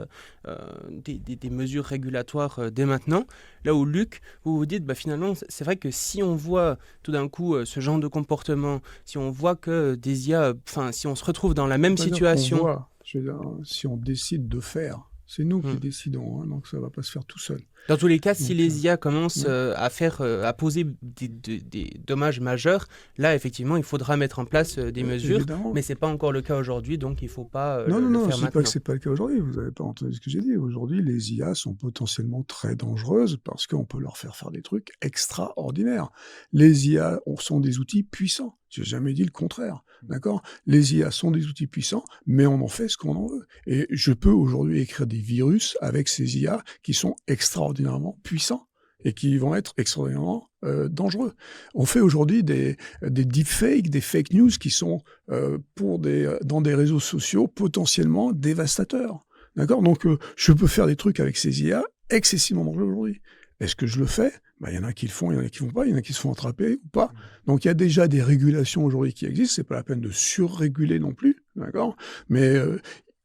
des mesures régulatoires dès maintenant. Là où Luc, vous vous dites finalement c'est vrai que si on voit tout d'un coup ce genre de comportement, si on voit que des IA, si on se retrouve dans la même situation... Je veux dire, si on décide de faire, c'est nous qui décidons, donc ça ne va pas se faire tout seul. Dans tous les cas, si les IA commencent à poser des dommages majeurs, là, effectivement, il faudra mettre en place des mesures, évidemment. Mais ce n'est pas encore le cas aujourd'hui, donc il ne faut pas le faire maintenant. Non, ce n'est pas le cas aujourd'hui. Vous n'avez pas entendu ce que j'ai dit. Aujourd'hui, les IA sont potentiellement très dangereuses parce qu'on peut leur faire des trucs extraordinaires. Les IA sont des outils puissants. Je n'ai jamais dit le contraire, d'accord ? Les IA sont des outils puissants, mais on en fait ce qu'on en veut. Et je peux aujourd'hui écrire des virus avec ces IA qui sont extraordinairement puissants et qui vont être extraordinairement dangereux. On fait aujourd'hui des deepfakes, des fake news qui sont dans des réseaux sociaux potentiellement dévastateurs, d'accord ? Donc je peux faire des trucs avec ces IA excessivement dangereux aujourd'hui. Est-ce que je le fais ? Il y en a qui le font, il y en a qui ne le font pas, il y en a qui se font attraper ou pas. Donc il y a déjà des régulations aujourd'hui qui existent, c'est pas la peine de surréguler non plus, d'accord ? Mais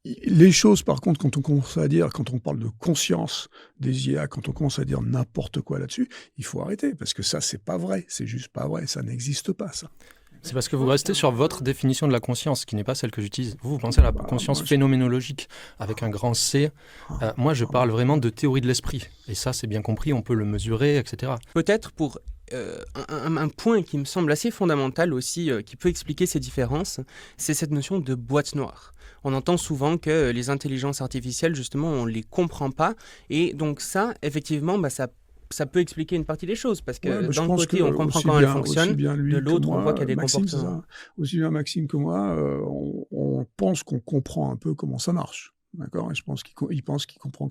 les choses, par contre, quand on commence à dire, quand on parle de conscience des IA, quand on commence à dire n'importe quoi là-dessus, il faut arrêter, parce que ça, c'est pas vrai, c'est juste pas vrai, ça n'existe pas, ça. C'est parce que vous restez sur votre définition de la conscience, qui n'est pas celle que j'utilise. Vous pensez à la conscience phénoménologique, avec un grand C. Moi, je parle vraiment de théorie de l'esprit. Et ça, c'est bien compris, on peut le mesurer, etc. Peut-être pour un point qui me semble assez fondamental aussi, qui peut expliquer ces différences, c'est cette notion de boîte noire. On entend souvent que les intelligences artificielles, justement, on ne les comprend pas. Et donc ça, effectivement, ça peut expliquer une partie des choses, parce que d'un côté, on comprend comment elle fonctionne, de l'autre, on voit qu'il y a des comportements. Aussi bien Maxime que moi, on pense qu'on comprend un peu comment ça marche. D'accord ? Et je pense qu'il pense qu'il comprend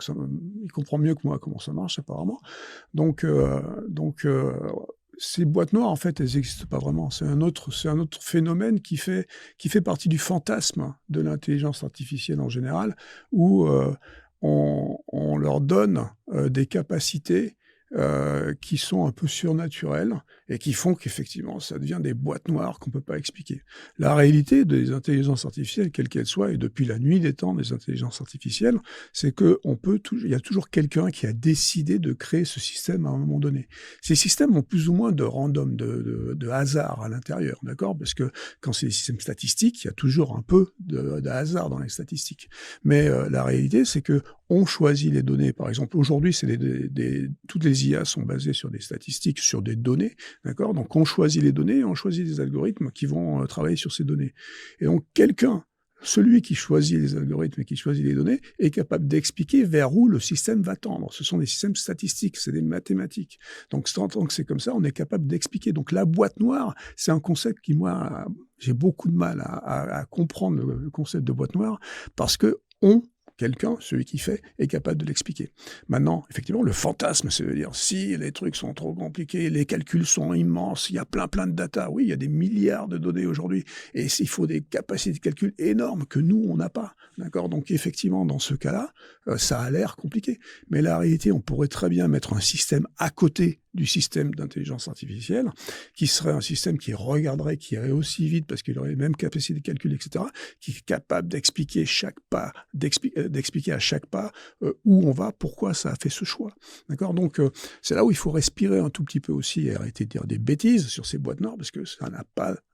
il comprend mieux que moi comment ça marche, apparemment. Donc ces boîtes noires, en fait, elles n'existent pas vraiment. C'est un autre phénomène qui fait partie du fantasme de l'intelligence artificielle en général, où on leur donne des capacités qui sont un peu surnaturelles et qui font qu'effectivement, ça devient des boîtes noires qu'on ne peut pas expliquer. La réalité des intelligences artificielles, quelles qu'elles soient, et depuis la nuit des temps des intelligences artificielles, c'est qu'il y a toujours quelqu'un qui a décidé de créer ce système à un moment donné. Ces systèmes ont plus ou moins de random, de hasard à l'intérieur, d'accord ? Parce que quand c'est des systèmes statistiques, il y a toujours un peu de hasard dans les statistiques. Mais la réalité, c'est que on choisit les données. Par exemple, aujourd'hui, toutes les IA sont basées sur des statistiques, sur des données, d'accord ? Donc, on choisit les données et on choisit des algorithmes qui vont travailler sur ces données. Et donc, celui qui choisit les algorithmes et qui choisit les données est capable d'expliquer vers où le système va tendre. Ce sont des systèmes statistiques, c'est des mathématiques. Donc, tant que c'est comme ça, on est capable d'expliquer. Donc, la boîte noire, c'est un concept qui, moi, j'ai beaucoup de mal à comprendre le concept de boîte noire, parce que quelqu'un, celui qui fait, est capable de l'expliquer. Maintenant, effectivement, le fantasme, c'est de dire, si les trucs sont trop compliqués, les calculs sont immenses, il y a plein de data. Oui, il y a des milliards de données aujourd'hui, et il faut des capacités de calcul énormes que nous, on n'a pas. D'accord ? Donc, effectivement, dans ce cas-là, ça a l'air compliqué. Mais la réalité, on pourrait très bien mettre un système à côté du système d'intelligence artificielle, qui serait un système qui regarderait, qui irait aussi vite, parce qu'il aurait les mêmes capacités de calcul, etc., qui est capable d'expliquer chaque pas, d'expliquer à chaque pas où on va, pourquoi ça a fait ce choix. D'accord ? Donc, c'est là où il faut respirer un tout petit peu aussi et arrêter de dire des bêtises sur ces boîtes noires, parce que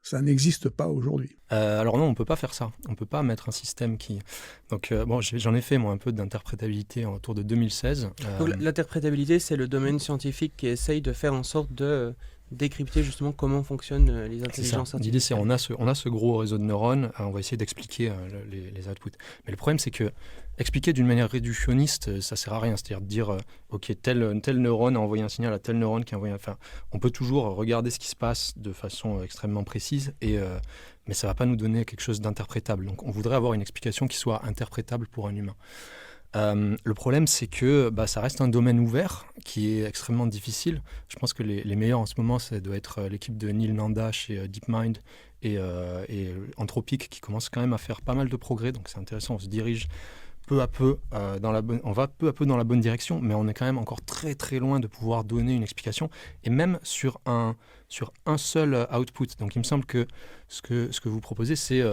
ça n'existe pas aujourd'hui. Alors non, on ne peut pas faire ça. On ne peut pas mettre un système qui... Donc, j'en ai fait, moi, un peu d'interprétabilité autour de 2016. Donc, l'interprétabilité, c'est le domaine scientifique qui essaye de faire en sorte de décrypter justement comment fonctionnent les intelligences artificielles. L'idée, c'est on a ce gros réseau de neurones, on va essayer d'expliquer les outputs. Mais le problème, c'est que expliquer d'une manière réductionniste, ça sert à rien. C'est-à-dire de dire, ok, tel neurone a envoyé un signal à tel neurone qui a envoyé... Enfin, on peut toujours regarder ce qui se passe de façon extrêmement précise, mais ça ne va pas nous donner quelque chose d'interprétable. Donc, on voudrait avoir une explication qui soit interprétable pour un humain. Le problème, c'est que ça reste un domaine ouvert qui est extrêmement difficile. Je pense que les meilleurs en ce moment, ça doit être l'équipe de Neil Nanda chez DeepMind et Anthropic qui commence quand même à faire pas mal de progrès. Donc c'est intéressant, on se dirige peu à peu on va peu à peu dans la bonne direction, mais on est quand même encore très très loin de pouvoir donner une explication, et même sur un seul output. Donc il me semble que ce que vous proposez, c'est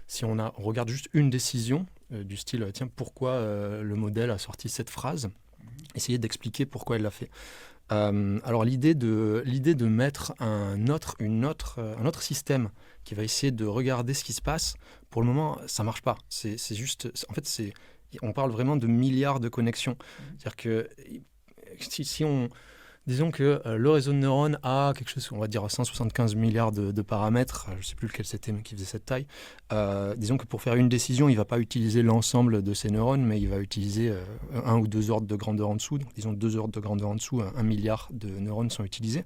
si on regarde juste une décision du style tiens, pourquoi le modèle a sorti cette phrase, essayer d'expliquer pourquoi elle l'a fait. Alors l'idée de mettre un autre système qui va essayer de regarder ce qui se passe, pour le moment ça marche pas. C'est juste, en fait on parle vraiment de milliards de connexions. C'est-à-dire que si on disons que le réseau de neurones a quelque chose, on va dire 175 milliards de paramètres, je ne sais plus lequel c'était mais qui faisait cette taille. Disons que pour faire une décision, il ne va pas utiliser l'ensemble de ces neurones, mais il va utiliser 1 ou 2 ordres de grandeur en dessous. Donc disons 2 ordres de grandeur en dessous, 1 milliard de neurones sont utilisés.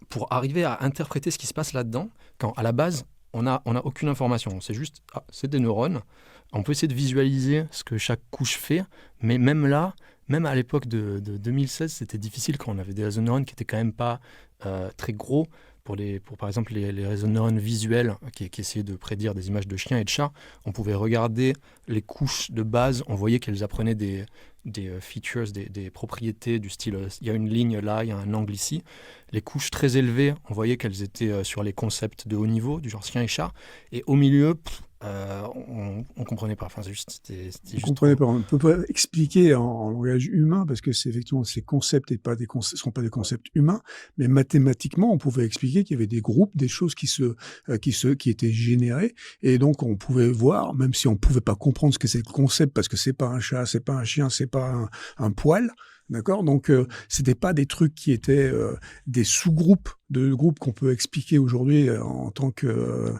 Pour arriver à interpréter ce qui se passe là-dedans, quand à la base, on n'a aucune information. C'est juste, c'est des neurones. On peut essayer de visualiser ce que chaque couche fait, mais même là, même à l'époque de 2016, c'était difficile quand on avait des réseaux de neurones qui n'étaient quand même pas très gros. Pour par exemple les réseaux de neurones visuels qui essayaient de prédire des images de chiens et de chats, on pouvait regarder les couches de base, on voyait qu'elles apprenaient des features, des propriétés du style il y a une ligne là, il y a un angle ici. Les couches très élevées, on voyait qu'elles étaient sur les concepts de haut niveau, du genre chien et chat. Et au milieu, on ne comprenait pas. Enfin, c'était juste... comprenait pas. On ne peut pas expliquer en langage humain parce que effectivement ces concepts ne sont pas des concepts humains, mais mathématiquement on pouvait expliquer qu'il y avait des groupes, des choses qui étaient générées, et donc on pouvait voir, même si on ne pouvait pas comprendre ce que c'est le concept parce que c'est pas un chat, c'est pas un chien, c'est pas un poil. D'accord, donc c'était pas des trucs qui étaient des sous-groupes de groupes qu'on peut expliquer aujourd'hui en tant que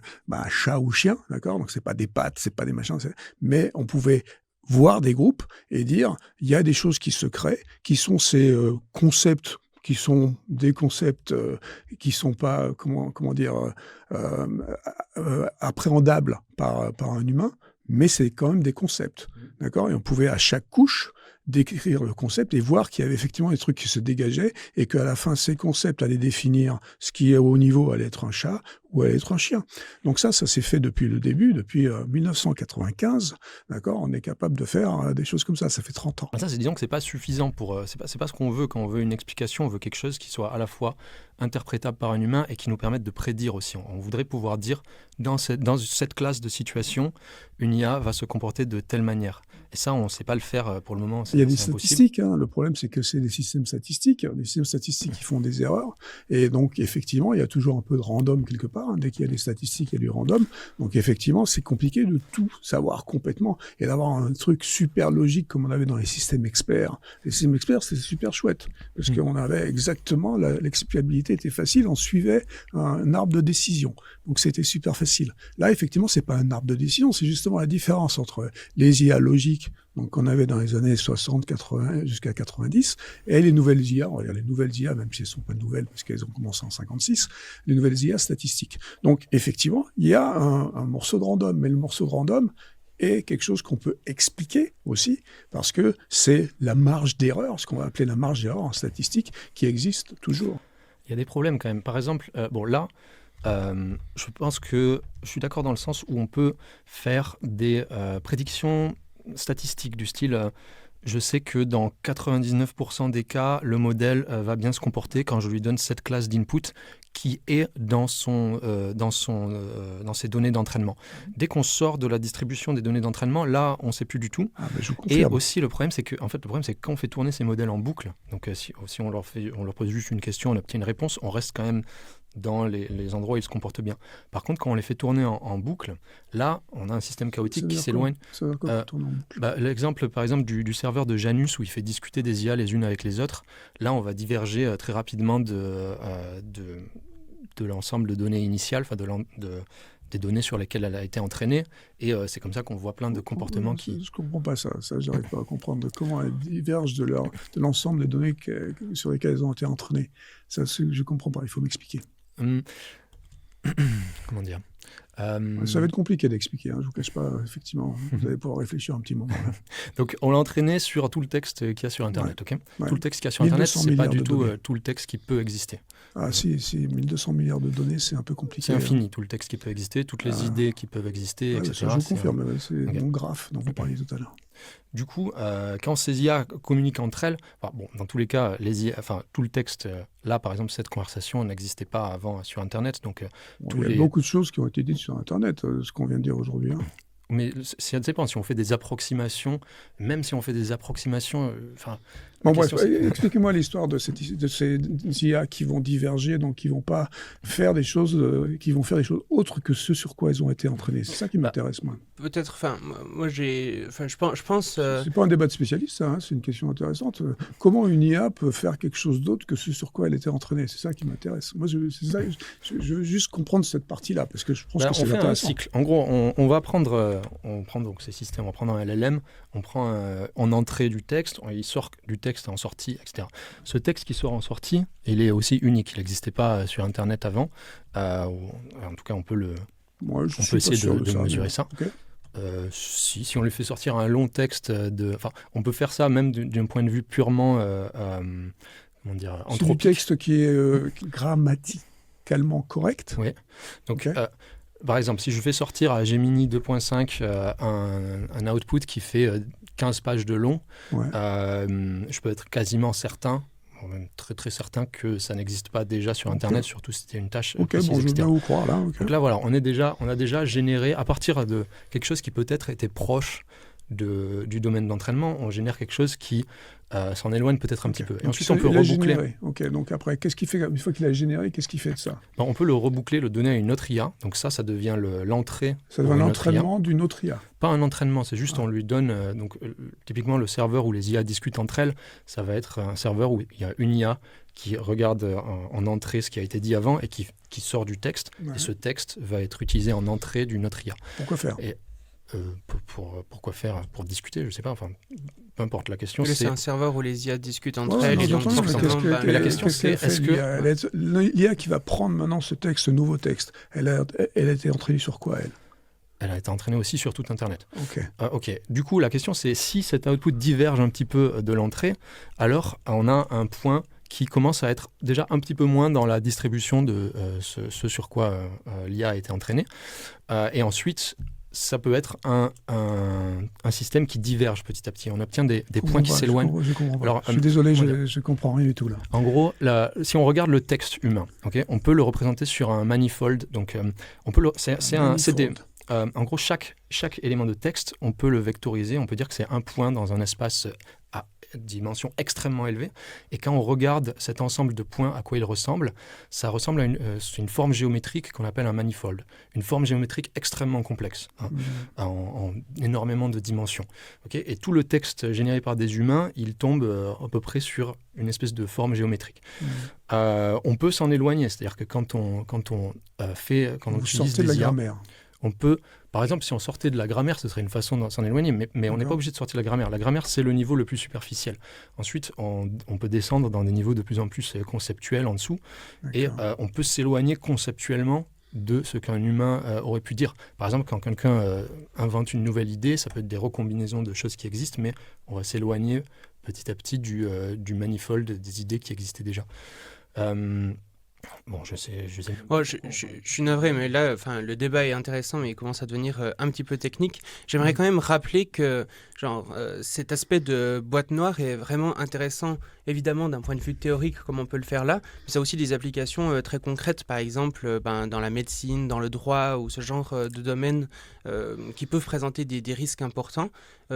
chat ou chien, d'accord. Donc c'est pas des pattes, c'est pas des machins, mais on pouvait voir des groupes et dire il y a des choses qui se créent, qui sont ces concepts qui sont des concepts qui sont pas comment dire appréhendables par un humain, mais c'est quand même des concepts, d'accord. Et on pouvait à chaque couche décrire le concept et voir qu'il y avait effectivement des trucs qui se dégageaient et qu'à la fin, ces concepts allaient définir ce qui est au haut niveau allait être un chat ou allait être un chien. Donc ça s'est fait depuis le début, depuis 1995, d'accord. On est capable de faire des choses comme ça fait 30 ans. Ça, disons que c'est pas suffisant c'est pas ce qu'on veut quand on veut une explication. On veut quelque chose qui soit à la fois interprétable par un humain et qui nous permette de prédire aussi. On voudrait pouvoir dire dans cette classe de situation, une IA va se comporter de telle manière. Et ça, on ne sait pas le faire pour le moment. Il y a des statistiques. Le problème, c'est que c'est des systèmes statistiques. Des systèmes statistiques qui font des erreurs. Et donc, effectivement, il y a toujours un peu de random quelque part. Dès qu'il y a des statistiques, il y a du random. Donc, effectivement, c'est compliqué de tout savoir complètement et d'avoir un truc super logique comme on avait dans les systèmes experts. Les systèmes experts, c'était super chouette parce qu'on avait exactement l'explicabilité était facile. On suivait un arbre de décision. Donc, c'était super facile. Là, effectivement, c'est pas un arbre de décision. C'est justement la différence entre les IA logiques, donc qu'on avait dans les années 60, 80 jusqu'à 90, et les nouvelles IA, on va dire les nouvelles IA, même si elles sont pas nouvelles parce qu'elles ont commencé en 56, les nouvelles IA statistiques. Donc effectivement, il y a un morceau de random, mais le morceau de random est quelque chose qu'on peut expliquer aussi, parce que c'est la marge d'erreur, ce qu'on va appeler la marge d'erreur en statistique, qui existe toujours. Il y a des problèmes quand même. Par exemple, je pense que je suis d'accord dans le sens où on peut faire des prédictions statistiques du style je sais que dans 99% des cas, le modèle va bien se comporter quand je lui donne cette classe d'input qui est dans ses données d'entraînement. Dès qu'on sort de la distribution des données d'entraînement, là, on ne sait plus du tout. Et aussi, le problème, c'est que quand on fait tourner ces modèles en boucle, donc si on leur pose juste une question, on obtient une réponse, on reste quand même dans les endroits où ils se comportent bien. Par contre, quand on les fait tourner en boucle, là, on a un système chaotique qui s'éloigne. L'exemple, par exemple, du serveur de Janus, où il fait discuter des IA les unes avec les autres, là, on va diverger très rapidement de l'ensemble de données initiales, des données sur lesquelles elle a été entraînée, et c'est comme ça qu'on voit plein de comportements qui... Je ne comprends pas ça, j'arrive pas à comprendre comment elles divergent de l'ensemble des données sur lesquelles elles ont été entraînées. Ça, je ne comprends pas, il faut m'expliquer. Comment dire Ça va être compliqué d'expliquer, je ne vous cache pas, effectivement. Vous allez pouvoir réfléchir un petit moment. Là. Donc, on l'a entraîné sur tout le texte qu'il y a sur Internet. Ouais. Tout le texte qu'il y a sur Internet, ce n'est pas du tout données. tout le texte qui peut exister. Ah si, 1200 milliards de données, c'est un peu compliqué. C'est infini, tout le texte qui peut exister, toutes les idées qui peuvent exister, etc. Ça, je vous confirme, c'est mon graphe dont vous parliez tout à l'heure. Du coup, quand ces IA communiquent entre elles, dans tous les cas, les IA, tout le texte, là par exemple, cette conversation n'existait pas avant sur Internet. Donc, il y a beaucoup de choses qui ont été dites sur Internet, ce qu'on vient de dire aujourd'hui. Mais ça dépend, si on fait des approximations, même si on fait des approximations... expliquez-moi l'histoire de ces IA qui vont diverger, donc qui vont pas faire des choses, qui vont faire des choses autres que ce sur quoi elles ont été entraînées. C'est ça qui m'intéresse, moi. Peut-être, moi je pense... C'est pas un débat de spécialiste, ça, c'est une question intéressante. Comment une IA peut faire quelque chose d'autre que ce sur quoi elle était entraînée? C'est ça qui m'intéresse. Moi, je veux juste comprendre cette partie-là, parce que je pense que c'est intéressant. On fait un cycle. En gros, on va prendre... on prend donc ces systèmes, on va prendre un LLM, on prend en entrée du texte, il sort du texte en sortie, etc. Ce texte qui sort en sortie, il est aussi unique. Il n'existait pas sur Internet avant. En tout cas, on peut essayer de mesurer ça. Okay. Si on lui fait sortir un long texte, on peut faire ça même d'un point de vue purement c'est du texte qui est grammaticalement correct. Oui. Donc, par exemple, si je fais sortir à Gemini 2.5 un output qui fait 15 pages de long, je peux être quasiment certain, même très très certain que ça n'existe pas déjà sur Internet, surtout si c'était une tâche précise, je vais vous croire là. Donc là, voilà, on a déjà généré, à partir de quelque chose qui peut-être était proche du domaine d'entraînement, on génère quelque chose qui s'en éloigne peut-être un petit peu. Et ensuite, on peut reboucler. Donc après, qu'est-ce qu'il fait une fois qu'il a généré? Qu'est-ce qu'il fait de ça? On peut le reboucler, le donner à une autre IA. Donc ça devient l'entrée. Ça devient l'entraînement d'une autre IA. Pas un entraînement, c'est juste on lui donne... typiquement, le serveur où les IA discutent entre elles, ça va être un serveur où il y a une IA qui regarde en entrée ce qui a été dit avant et qui sort du texte. Et ce texte va être utilisé en entrée d'une autre IA. Pourquoi faire? Pourquoi faire? Pour discuter, je ne sais pas. Peu importe, la question c'est un serveur où les IA discutent entre elles. Mais la question c'est, est-ce que... L'IA qui va prendre maintenant ce nouveau texte, elle a été entraînée sur quoi, elle? Elle a été entraînée aussi sur tout Internet. Ok. Du coup, la question c'est, si cet output diverge un petit peu de l'entrée, alors on a un point qui commence à être déjà un petit peu moins dans la distribution de ce sur quoi l'IA a été entraînée. Et ensuite... ça peut être un système qui diverge petit à petit. On obtient des points qui s'éloignent. Je comprends pas. Alors, je suis désolé, je comprends rien du tout là. En gros, si on regarde le texte humain, on peut le représenter sur un manifold. Donc, en gros, chaque élément de texte, on peut le vectoriser. On peut dire que c'est un point dans un espace à dimension extrêmement élevée. Et quand on regarde cet ensemble de points, à quoi il ressemble, ça ressemble à une forme géométrique qu'on appelle un manifold. Une forme géométrique extrêmement complexe, en énormément de dimensions. Et tout le texte généré par des humains, il tombe à peu près sur une espèce de forme géométrique. On peut s'en éloigner, c'est-à-dire que quand on utilise des IA, grammaire. On peut, par exemple, si on sortait de la grammaire, ce serait une façon de s'en éloigner, mais on n'est pas obligé de sortir de la grammaire. La grammaire, c'est le niveau le plus superficiel. Ensuite, on peut descendre dans des niveaux de plus en plus conceptuels en dessous, et on peut s'éloigner conceptuellement de ce qu'un humain aurait pu dire. Par exemple, quand quelqu'un invente une nouvelle idée, ça peut être des recombinaisons de choses qui existent, mais on va s'éloigner petit à petit du manifold des idées qui existaient déjà. Bon, je sais. Je suis navré, mais là, le débat est intéressant, mais il commence à devenir un petit peu technique. J'aimerais quand même rappeler que cet aspect de boîte noire est vraiment intéressant, évidemment, d'un point de vue théorique, comme on peut le faire là, mais ça a aussi des applications très concrètes, par exemple, dans la médecine, dans le droit, ou ce genre de domaines qui peuvent présenter des risques importants.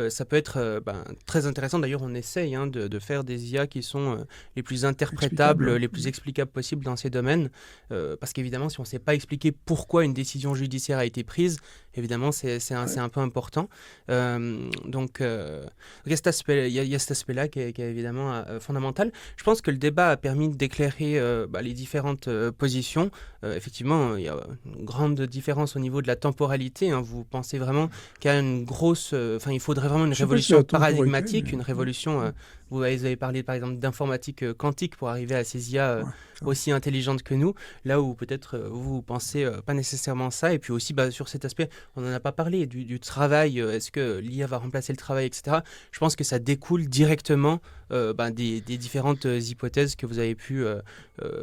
Ça peut être très intéressant. D'ailleurs, on essaye de faire des IA qui sont les plus interprétables, les plus explicables possibles dans ces domaines. Parce qu'évidemment, si on ne sait pas expliquer pourquoi une décision judiciaire a été prise, évidemment, c'est un peu important. Donc, il y a cet aspect-là qui est évidemment fondamental. Je pense que le débat a permis d'éclairer les différentes positions. Effectivement, il y a une grande différence au niveau de la temporalité. Hein. Vous pensez vraiment qu'il y a une grosse... il faudrait vraiment une révolution paradigmatique, une révolution... Vous avez parlé par exemple d'informatique quantique pour arriver à ces IA aussi intelligentes que nous, là où peut-être vous pensez pas nécessairement ça. Et puis aussi sur cet aspect, on n'en a pas parlé, du travail, est-ce que l'IA va remplacer le travail, etc. Je pense que ça découle directement des différentes hypothèses que vous avez pu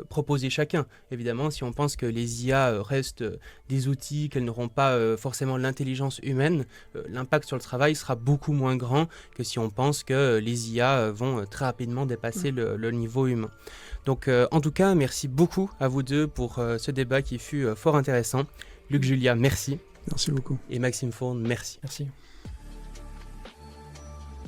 proposer chacun. Évidemment, si on pense que les IA restent des outils, qu'elles n'auront pas forcément l'intelligence humaine, l'impact sur le travail sera beaucoup moins grand que si on pense que les IA vont très rapidement dépasser le niveau humain. Donc en tout cas, merci beaucoup à vous deux pour ce débat qui fut fort intéressant. Luc, Julia, merci. Merci beaucoup. Et Maxime Fourne, merci. Merci.